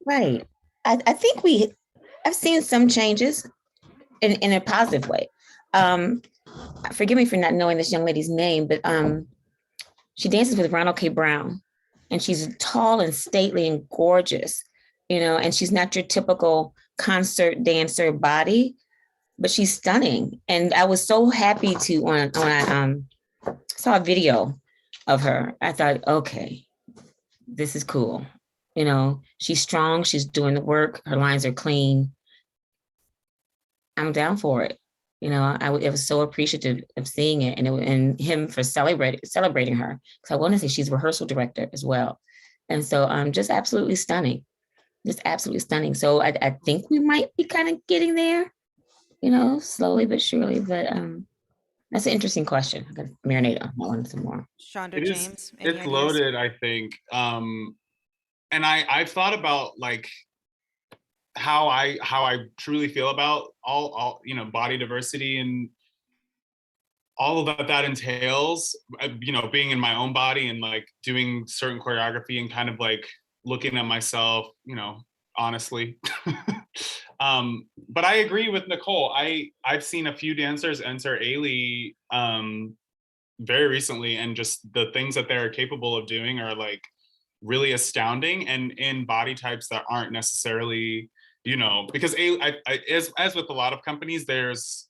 right. I think I've seen some changes in a positive way. Um, Forgive me for not knowing this young lady's name, but she dances with Ronald K. Brown, and she's tall and stately and gorgeous, and she's not your typical concert dancer body, but she's stunning. And I was so happy to when I saw a video of her. I thought, okay, this is cool. She's strong. She's doing the work. Her lines are clean. I'm down for it. I was so appreciative of seeing it, and him for celebrating her, because I want to say she's rehearsal director as well, and so just absolutely stunning, just absolutely stunning. So I think we might be kind of getting there, slowly but surely. But that's an interesting question. I got to marinate on that one some more. Chandra, It is, James, any it's ideas? loaded, I think. And I've thought about like how I truly feel about all body diversity and all of that entails, being in my own body and like doing certain choreography and kind of like looking at myself, honestly. But I agree with Nicole. I've seen a few dancers enter Ailey very recently, and just the things that they're capable of doing are like really astounding, and in body types that aren't necessarily, because as with a lot of companies, there's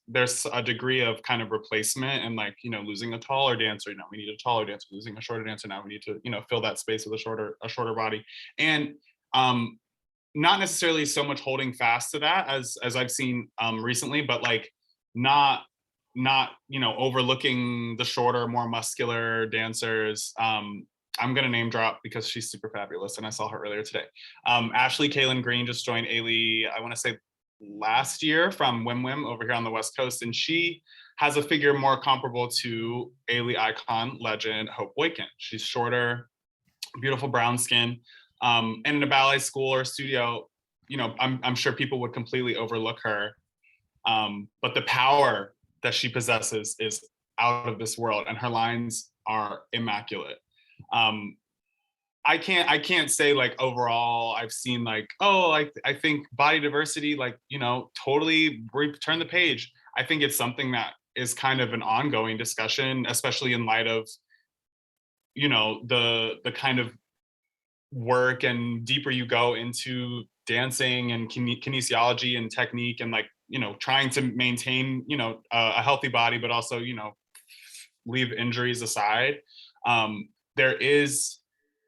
a degree of kind of replacement, and like, losing a taller dancer, we need a taller dancer, losing a shorter dancer, now we need to, fill that space with a shorter body. And not necessarily so much holding fast to that as I've seen recently, but like not overlooking the shorter, more muscular dancers. I'm gonna name drop because she's super fabulous, and I saw her earlier today. Ashley Kaylin Green just joined Ailey, I want to say last year, from Wim Wim over here on the West Coast, and she has a figure more comparable to Ailey icon legend Hope Boykin. She's shorter, beautiful brown skin, and in a ballet school or studio, I'm sure people would completely overlook her. But the power that she possesses is out of this world, and her lines are immaculate. I can't say like overall I've seen like, oh, like I think body diversity, like, totally turn the page. I think it's something that is kind of an ongoing discussion, especially in light of, the kind of work and deeper you go into dancing and kinesiology and technique, and like, trying to maintain, a healthy body, but also, leave injuries aside. There is,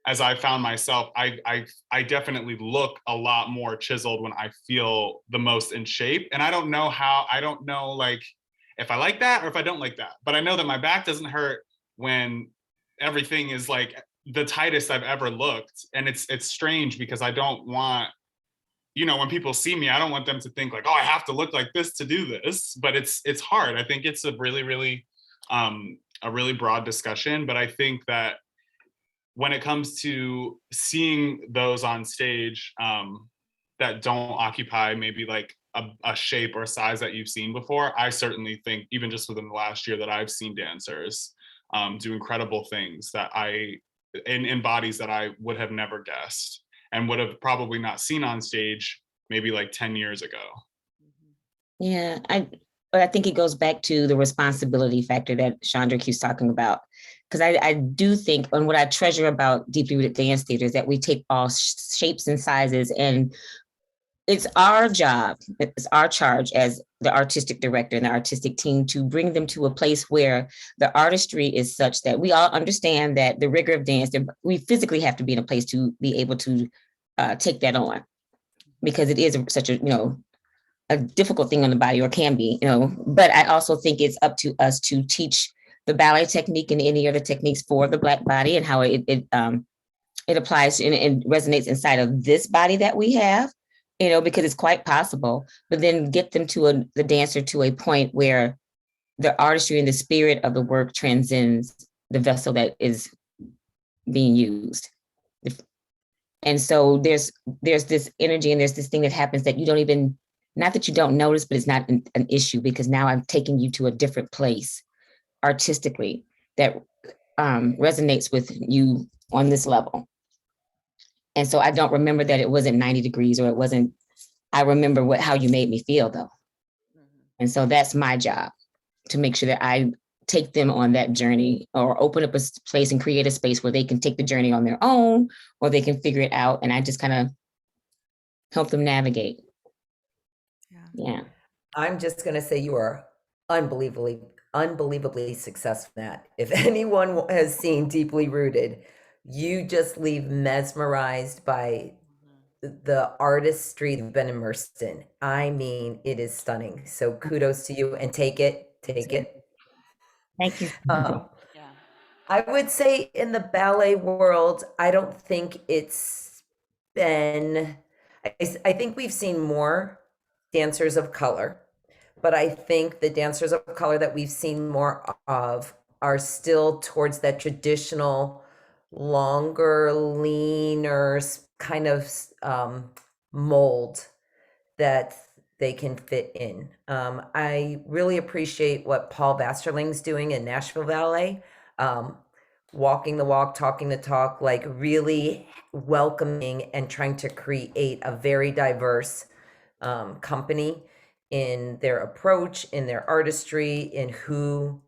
as I found myself, I definitely look a lot more chiseled when I feel the most in shape. And I don't know like if I like that or if I don't like that, but I know that my back doesn't hurt when everything is like the tightest I've ever looked. And it's strange because I don't want, when people see me, I don't want them to think like, oh, I have to look like this to do this. But it's hard. I think it's a really broad discussion. But I think that when it comes to seeing those on stage, that don't occupy maybe like a shape or size that you've seen before, I certainly think even just within the last year that I've seen dancers do incredible things that in bodies that I would have never guessed and would have probably not seen on stage maybe like 10 years ago. Yeah, but I think it goes back to the responsibility factor that Chandra keeps talking about. Because I do think, and what I treasure about deeply rooted dance theater is that we take all shapes and sizes, and it's our job, it's our charge as the artistic director and the artistic team to bring them to a place where the artistry is such that we all understand that the rigor of dance, we physically have to be in a place to be able to take that on, because it is such a difficult thing on the body, or can be, but I also think it's up to us to teach the ballet technique and any other techniques for the Black body, and how it applies and resonates inside of this body that we have, because it's quite possible, but then get them to the dancer to a point where the artistry and the spirit of the work transcends the vessel that is being used. And so there's this energy and there's this thing that happens that you don't even, not that you don't notice, but it's not an issue, because now I'm taking you to a different place artistically that resonates with you on this level. And so I don't remember that it wasn't 90 degrees, or it wasn't, I remember how you made me feel though. And so that's my job, to make sure that I take them on that journey, or open up a place and create a space where they can take the journey on their own, or they can figure it out. And I just kind of help them navigate. Yeah. I'm just going to say you are unbelievably successful in that. If anyone has seen Deeply Rooted, you just leave mesmerized by the artistry you've been immersed in. I mean, it is stunning. So kudos to you, and take it. Thank you. I would say in the ballet world, I don't think it's been, I think we've seen more dancers of color, but I think the dancers of color that we've seen more of are still towards that traditional, longer, leaner kind of mold that they can fit in. I really appreciate what Paul Vasterling's doing in Nashville Ballet. Walking the walk, talking the talk, like really welcoming and trying to create a very diverse company in their approach, in their artistry, in who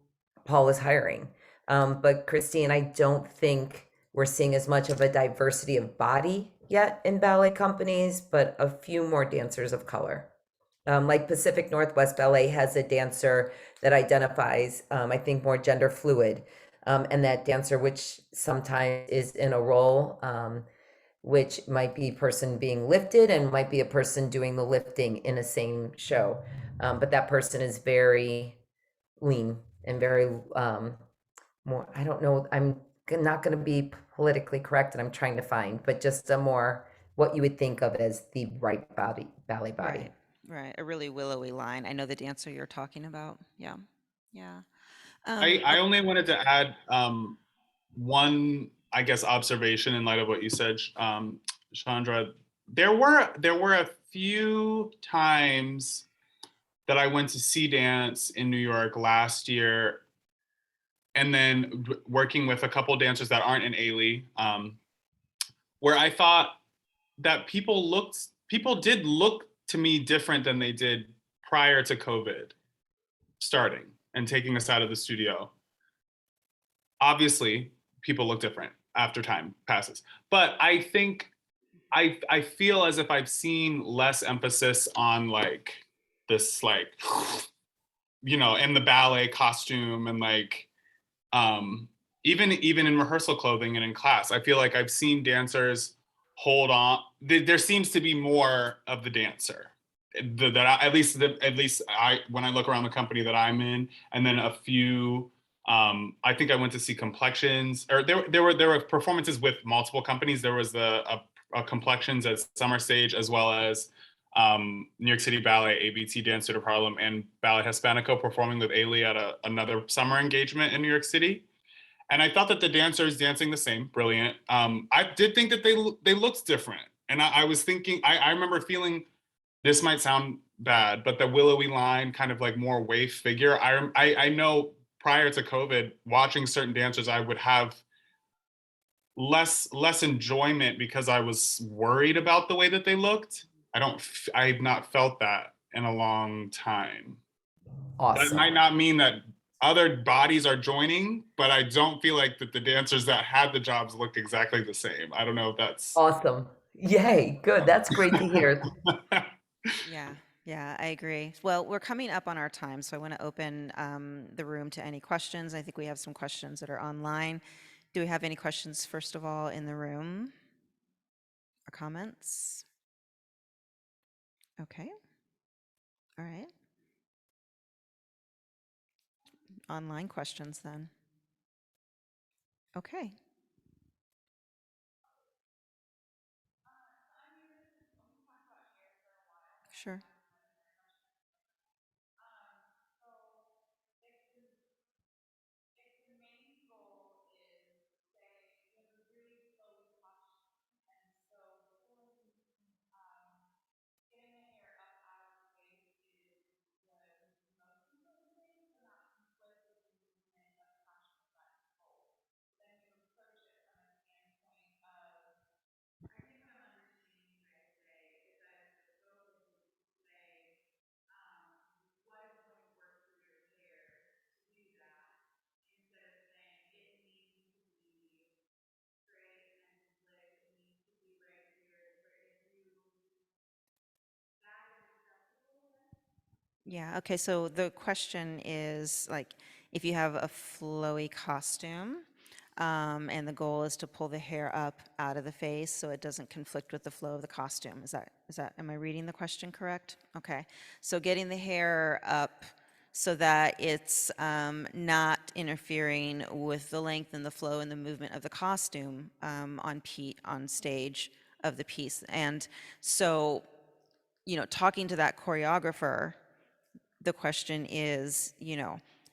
Paul is hiring. But Christine, I don't think we're seeing as much of a diversity of body yet in ballet companies, but a few more dancers of color. Like Pacific Northwest Ballet has a dancer that identifies, I think, more gender fluid. And that dancer, which sometimes is in a role, which might be a person being lifted and might be a person doing the lifting in a same show. But that person is very lean and very more, I don't know, I'm not going to be politically correct, and I'm trying to find, but just a more what you would think of as the right body, ballet body. Right. A really willowy line. I know the dancer you're talking about. Yeah. I only wanted to add one, I guess, observation in light of what you said, Chandra. There were a few times that I went to see dance in New York last year, and then working with a couple dancers that aren't in Ailey, where I thought that people did look to me different than they did prior to COVID starting and taking us out of the studio. Obviously, people look different after time passes, but I think I feel as if I've seen less emphasis on like this, like, in the ballet costume, and like even in rehearsal clothing and in class. I feel like I've seen dancers hold on. There seems to be more of the dancer. At least when I look around the company that I'm in, and then a few. I think I went to see Complexions, or there were performances with multiple companies. There was a Complexions at Summer Stage, as well as New York City Ballet, ABT Dance Theater Harlem, and Ballet Hispanico performing with Ailey at another summer engagement in New York City. And I thought that the dancers dancing the same, brilliant. I did think that they looked different. And I was thinking, I remember feeling, this might sound bad, but the willowy line, kind of like more waif figure. I know prior to COVID, watching certain dancers, I would have less enjoyment because I was worried about the way that they looked. I've not felt that in a long time. That might Awesome. not mean that other bodies are joining, but I don't feel like that the dancers that had the jobs looked exactly the same. I don't know if that's Awesome. Yay. Good. That's great to hear. Yeah, yeah, I agree. Well, we're coming up on our time, so I want to open the room to any questions. I think we have some questions that are online. Do we have any questions, first of all, in the room or comments? Okay, all right. Online questions then. Okay. Sure. Yeah, okay, so the question is like, if you have a flowy costume, and the goal is to pull the hair up out of the face so it doesn't conflict with the flow of the costume. Am I reading the question correct? Okay, so getting the hair up so that it's not interfering with the length and the flow and the movement of the costume on stage of the piece. And so, talking to that choreographer, the question is,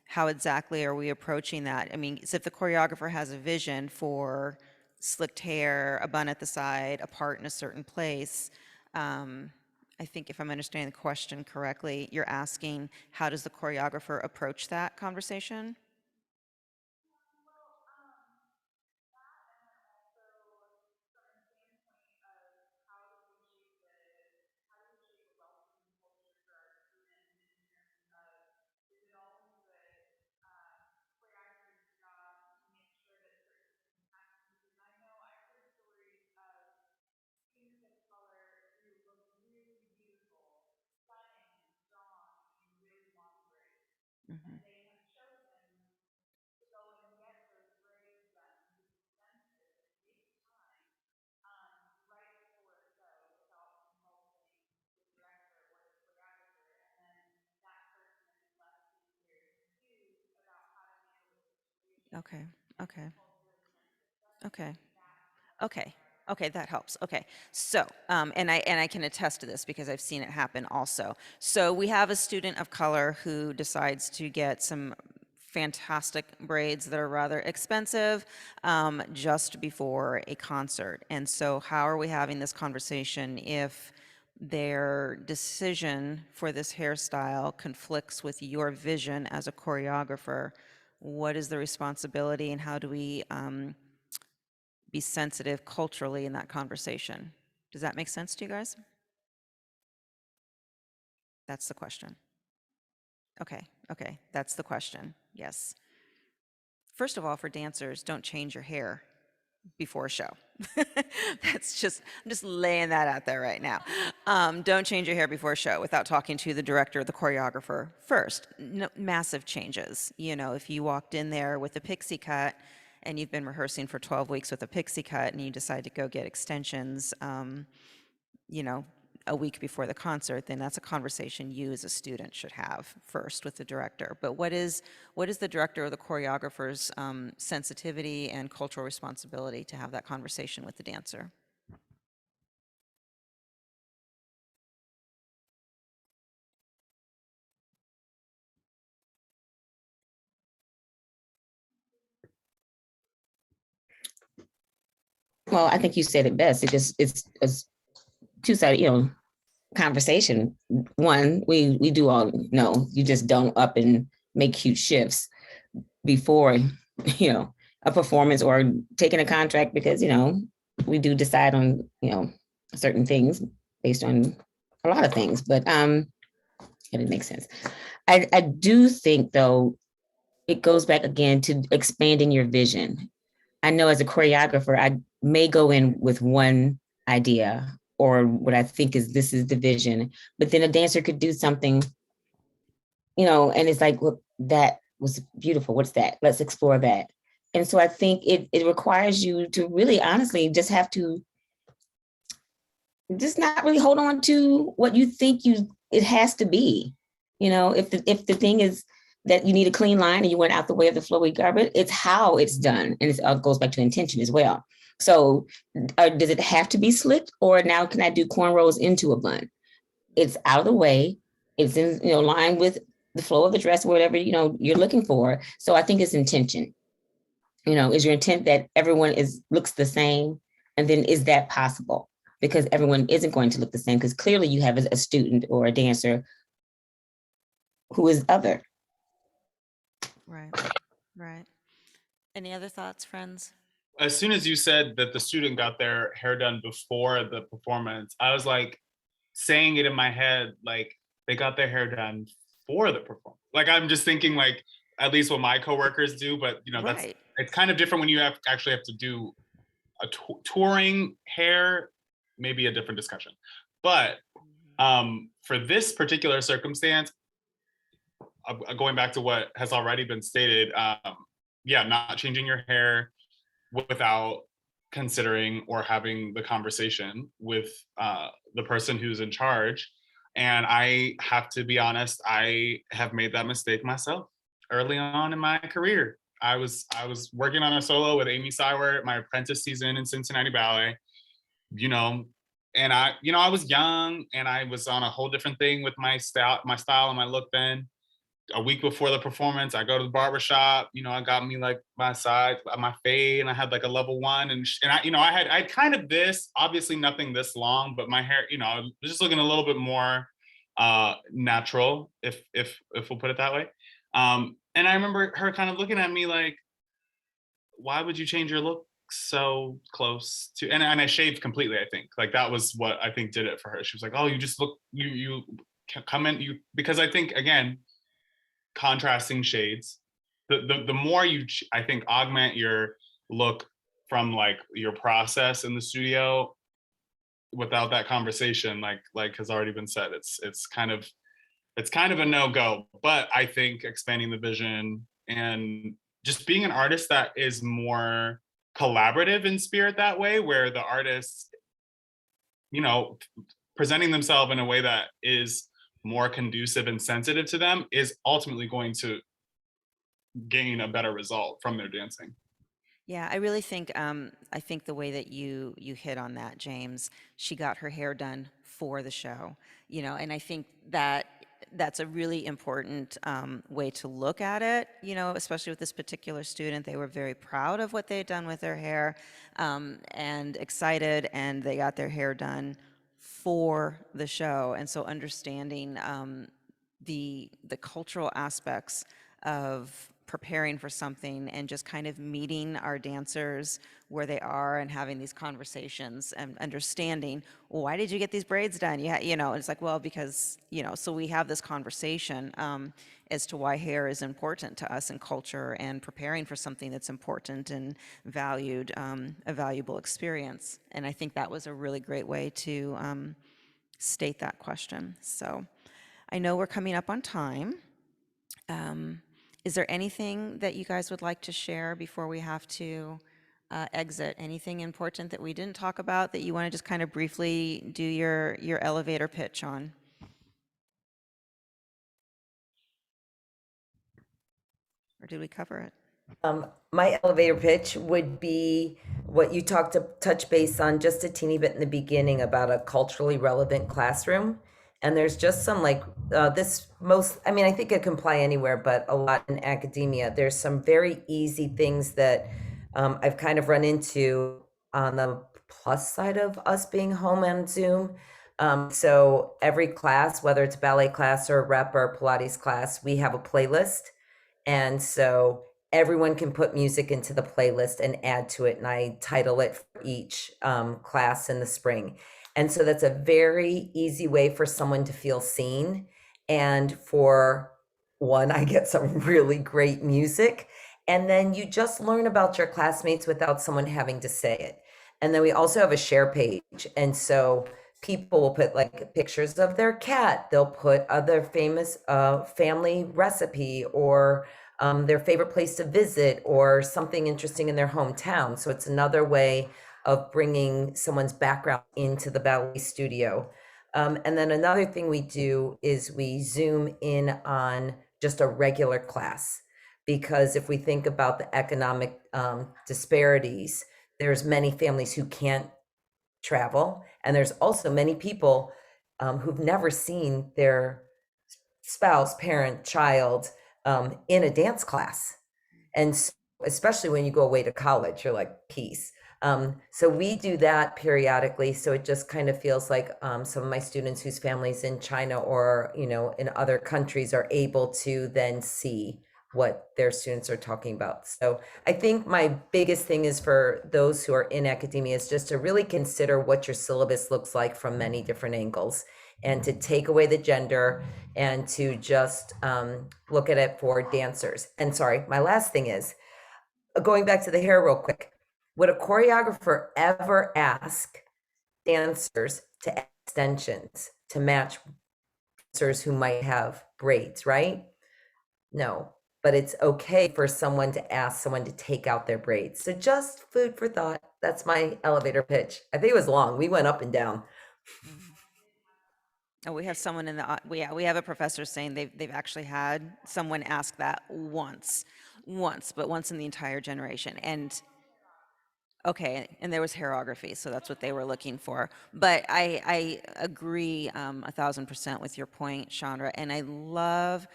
how exactly are we approaching that? I mean, so if the choreographer has a vision for slicked hair, a bun at the side, a part in a certain place, I think if I'm understanding the question correctly, you're asking, how does the choreographer approach that conversation? Mhm. Okay, okay, okay. Okay. Okay, that helps. Okay. So, and I can attest to this because I've seen it happen also. So we have a student of color who decides to get some fantastic braids that are rather expensive just before a concert. And so, how are we having this conversation if their decision for this hairstyle conflicts with your vision as a choreographer? What is the responsibility, and how do we be sensitive culturally in that conversation? Does that make sense to you guys? That's the question. Okay, okay, that's the question. Yes. First of all, for dancers, don't change your hair before a show. I'm just laying that out there right now. Don't change your hair before a show without talking to the director or the choreographer first. No, massive changes. If you walked in there with a pixie cut and you've been rehearsing for 12 weeks with a pixie cut and you decide to go get extensions, you know, a week before the concert, then that's a conversation you as a student should have first with the director. But what is the director or the choreographer's sensitivity and cultural responsibility to have that conversation with the dancer? Well, I think you said it best. It's two-sided, conversation. One, we do all know you just don't up and make huge shifts before, a performance or taking a contract because, we do decide on, certain things based on a lot of things, but it makes sense. I do think though, it goes back again to expanding your vision. I know as a choreographer, I may go in with one idea or what I think is this is the vision, but then a dancer could do something, and it's like, look, that was beautiful. What's that? Let's explore that. And so I think it requires you to really honestly just have to just not really hold on to what you think it has to be. If the thing is that you need a clean line and you went out the way of the flowy carpet, it's how it's done. And it goes back to intention as well. So does it have to be slicked, or now can I do cornrows into a bun? It's out of the way. It's in, line with the flow of the dress, whatever, you're looking for. So I think it's intention. Is your intent that everyone looks the same? And then is that possible? Because everyone isn't going to look the same, because clearly you have a student or a dancer who is other. Right, right. Any other thoughts, friends? As soon as you said that the student got their hair done before the performance, I was like saying it in my head, like they got their hair done for the performance. Like I'm just thinking like at least what my coworkers do, but Right. it's kind of different when you actually have to do a touring hair, maybe a different discussion. But for this particular circumstance, going back to what has already been stated, not changing your hair without considering or having the conversation with the person who's in charge. And I have to be honest, I have made that mistake myself early on in my career. I was working on a solo with Amy Seiwert, my apprentice season in Cincinnati Ballet, and I was young and I was on a whole different thing with my style and my look then. A week before the performance, I go to the barbershop, I got me like my side, my fade, and I had like a level one. And I had kind of this, obviously nothing this long, but my hair, I was just looking a little bit more natural, if we'll put it that way. And I remember her kind of looking at me like, why would you change your look so close to, and I shaved completely, I think. Like that was what I think did it for her. She was like, oh, you just look, you come in, because I think, again, contrasting shades, the more you I think augment your look from like your process in the studio without that conversation, like has already been said, it's kind of a no-go. But I think expanding the vision and just being an artist that is more collaborative in spirit that way, where the artists, presenting themselves in a way that is more conducive and sensitive to them, is ultimately going to gain a better result from their dancing. Yeah, I really think I think the way that you hit on that, James, she got her hair done for the show, and I think that that's a really important way to look at it, especially with this particular student. They were very proud of what they had done with their hair and excited, and they got their hair done for the show. And so understanding the cultural aspects of preparing for something and just kind of meeting our dancers where they are and having these conversations and understanding, well, why did you get these braids done? Yeah, it's like, well, because, so we have this conversation as to why hair is important to us in culture and preparing for something that's important and valued, a valuable experience. And I think that was a really great way to state that question. So I know we're coming up on time. Is there anything that you guys would like to share before we have to exit? Anything important that we didn't talk about that you want to just kind of briefly do your elevator pitch on? Or did we cover it? My elevator pitch would be what you touch base on just a teeny bit in the beginning about a culturally relevant classroom. And there's just some I think it can apply anywhere, but a lot in academia. There's some very easy things that I've kind of run into on the plus side of us being home on Zoom. So every class, whether it's ballet class or rep or Pilates class, we have a playlist. And so everyone can put music into the playlist and add to it. And I title it for each class in the spring. And so that's a very easy way for someone to feel seen. And for one, I get some really great music. And then you just learn about your classmates without someone having to say it. And then we also have a share page. And so people will put like pictures of their cat. They'll put other famous family recipe or their favorite place to visit or something interesting in their hometown. So it's another way of bringing someone's background into the ballet studio. And then another thing we do is we zoom in on just a regular class. Because if we think about the economic disparities, there's many families who can't travel, and there's also many people who've never seen their spouse, parent, child in a dance class. And so, especially when you go away to college, you're like, peace. So we do that periodically. So it just kind of feels like some of my students whose families in China or, you know, in other countries are able to then see what their students are talking about. So I think my biggest thing is for those who are in academia is just to really consider what your syllabus looks like from many different angles and to take away the gender and to just look at it for dancers. And sorry, my last thing is going back to the hair real quick. Would a choreographer ever ask dancers to add extensions to match dancers who might have braids, right? No, but it's okay for someone to ask someone to take out their braids. So just food for thought. That's my elevator pitch. I think it was long. We went up and down. Oh, we have someone in the, we have a professor saying they've actually had someone ask that once, but once in the entire generation. And okay, and there was hairography, so that's what they were looking for. But I agree 1,000% with your point, Chandra, and I love.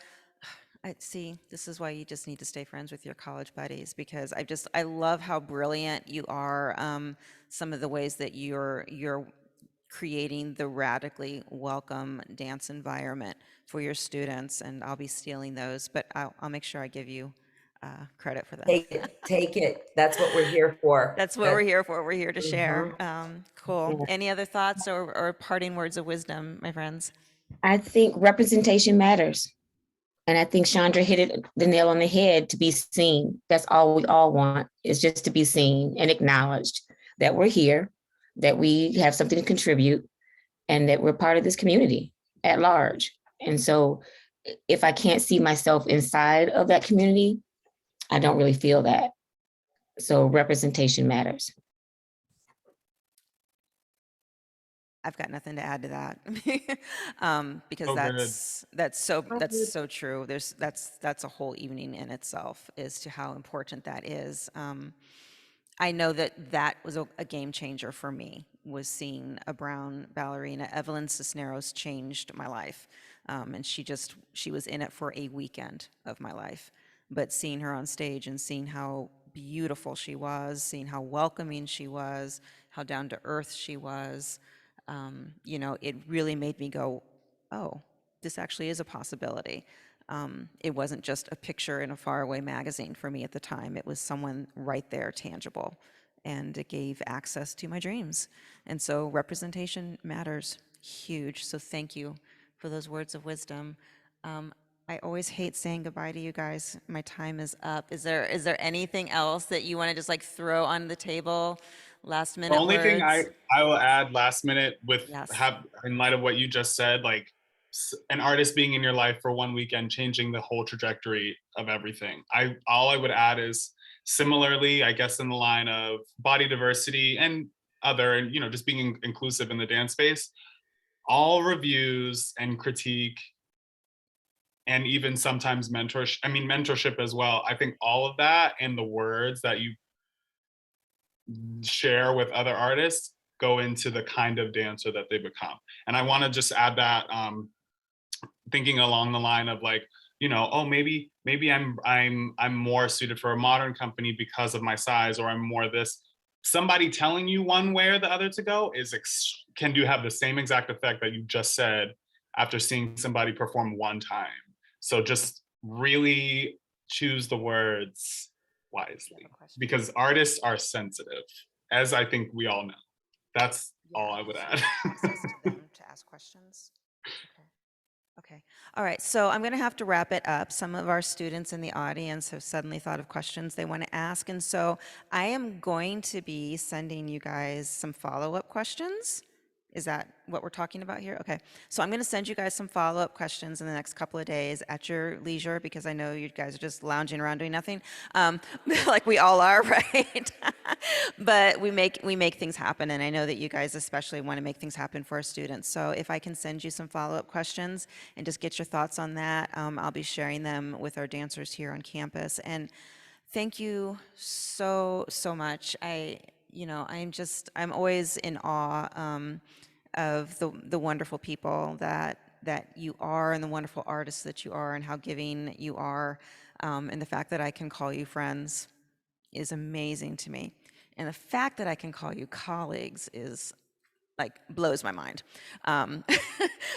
I see. This is why you just need to stay friends with your college buddies because I love how brilliant you are. Some of the ways that you're creating the radically welcome dance environment for your students, and I'll be stealing those, but I'll make sure I give you credit for that. Take it, take it. That's what we're here for. That's what we're here for. We're here to share. Mhm. Cool. Yeah. Any other thoughts or parting words of wisdom, my friends? I think representation matters. And I think Chandra hit it the nail on the head to be seen. That's all we all want is just to be seen and acknowledged that we're here, that we have something to contribute, and that we're part of this community at large. And so if I can't see myself inside of that community, I don't really feel that. So representation matters. I've got nothing to add to that because So good. that's so true. That's a whole evening in itself as to how important that is. I know that was a game changer for me. Was seeing a brown ballerina. Evelyn Cisneros changed my life, and she was in it for a weekend of my life. But seeing her on stage and seeing how beautiful she was, seeing how welcoming she was, how down to earth she was, it really made me go, oh, this actually is a possibility. It wasn't just a picture in a faraway magazine for me at the time. It was someone right there, tangible, and it gave access to my dreams. And so representation matters, huge. So thank you for those words of wisdom. I always hate saying goodbye to you guys. My time is up. Is there anything else that you want to just like throw on the table? Last The minute only thing words? I will add last minute with Yes. in light of what you just said, like an artist being in your life for one weekend, changing the whole trajectory of everything. All I would add is similarly, I guess, in the line of body diversity and other, and just being inclusive in the dance space. All reviews and critique, and even sometimes mentorship as well. I think all of that and the words that you share with other artists go into the kind of dancer that they become. And I want to just add that thinking along the line of like, oh, maybe I'm more suited for a modern company because of my size, or I'm more this. somebody telling you one way or the other to go can have the same exact effect that you just said after seeing somebody perform one time. So just really choose the words wisely, because artists are sensitive, as I think we all know. That's all I would add. Access to them to ask questions. Okay. Okay. All right. So I'm going to have to wrap it up. Some of our students in the audience have suddenly thought of questions they want to ask. And so I am going to be sending you guys some follow-up questions. Is that what we're talking about here? Okay. So I'm going to send you guys some follow-up questions in the next couple of days at your leisure, because I know you guys are just lounging around doing nothing, like we all are, right? But we make things happen, and I know that you guys especially want to make things happen for our students. So if I can send you some follow-up questions and just get your thoughts on that, I'll be sharing them with our dancers here on campus. And thank you so much. I'm always in awe of the wonderful people that you are, and the wonderful artists that you are, and how giving you are, and the fact that I can call you friends is amazing to me. And the fact that I can call you colleagues is like blows my mind.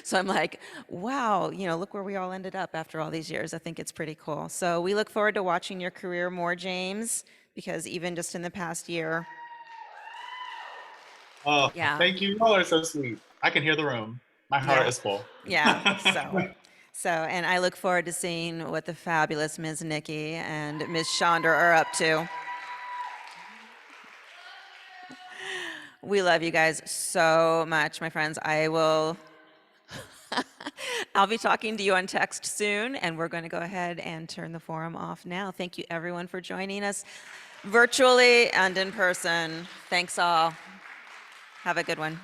So I'm like, wow, look where we all ended up after all these years. I think it's pretty cool. So we look forward to watching your career more, James, because even just in the past year. Oh, Yeah. thank you. You all are so sweet. I can hear the room. My heart is full. Yeah. So, and I look forward to seeing what the fabulous Ms. Nikki and Ms. Chandra are up to. We love you guys so much, my friends. I'll be talking to you on text soon, and we're going to go ahead and turn the forum off now. Thank you, everyone, for joining us virtually and in person. Thanks all. Have a good one.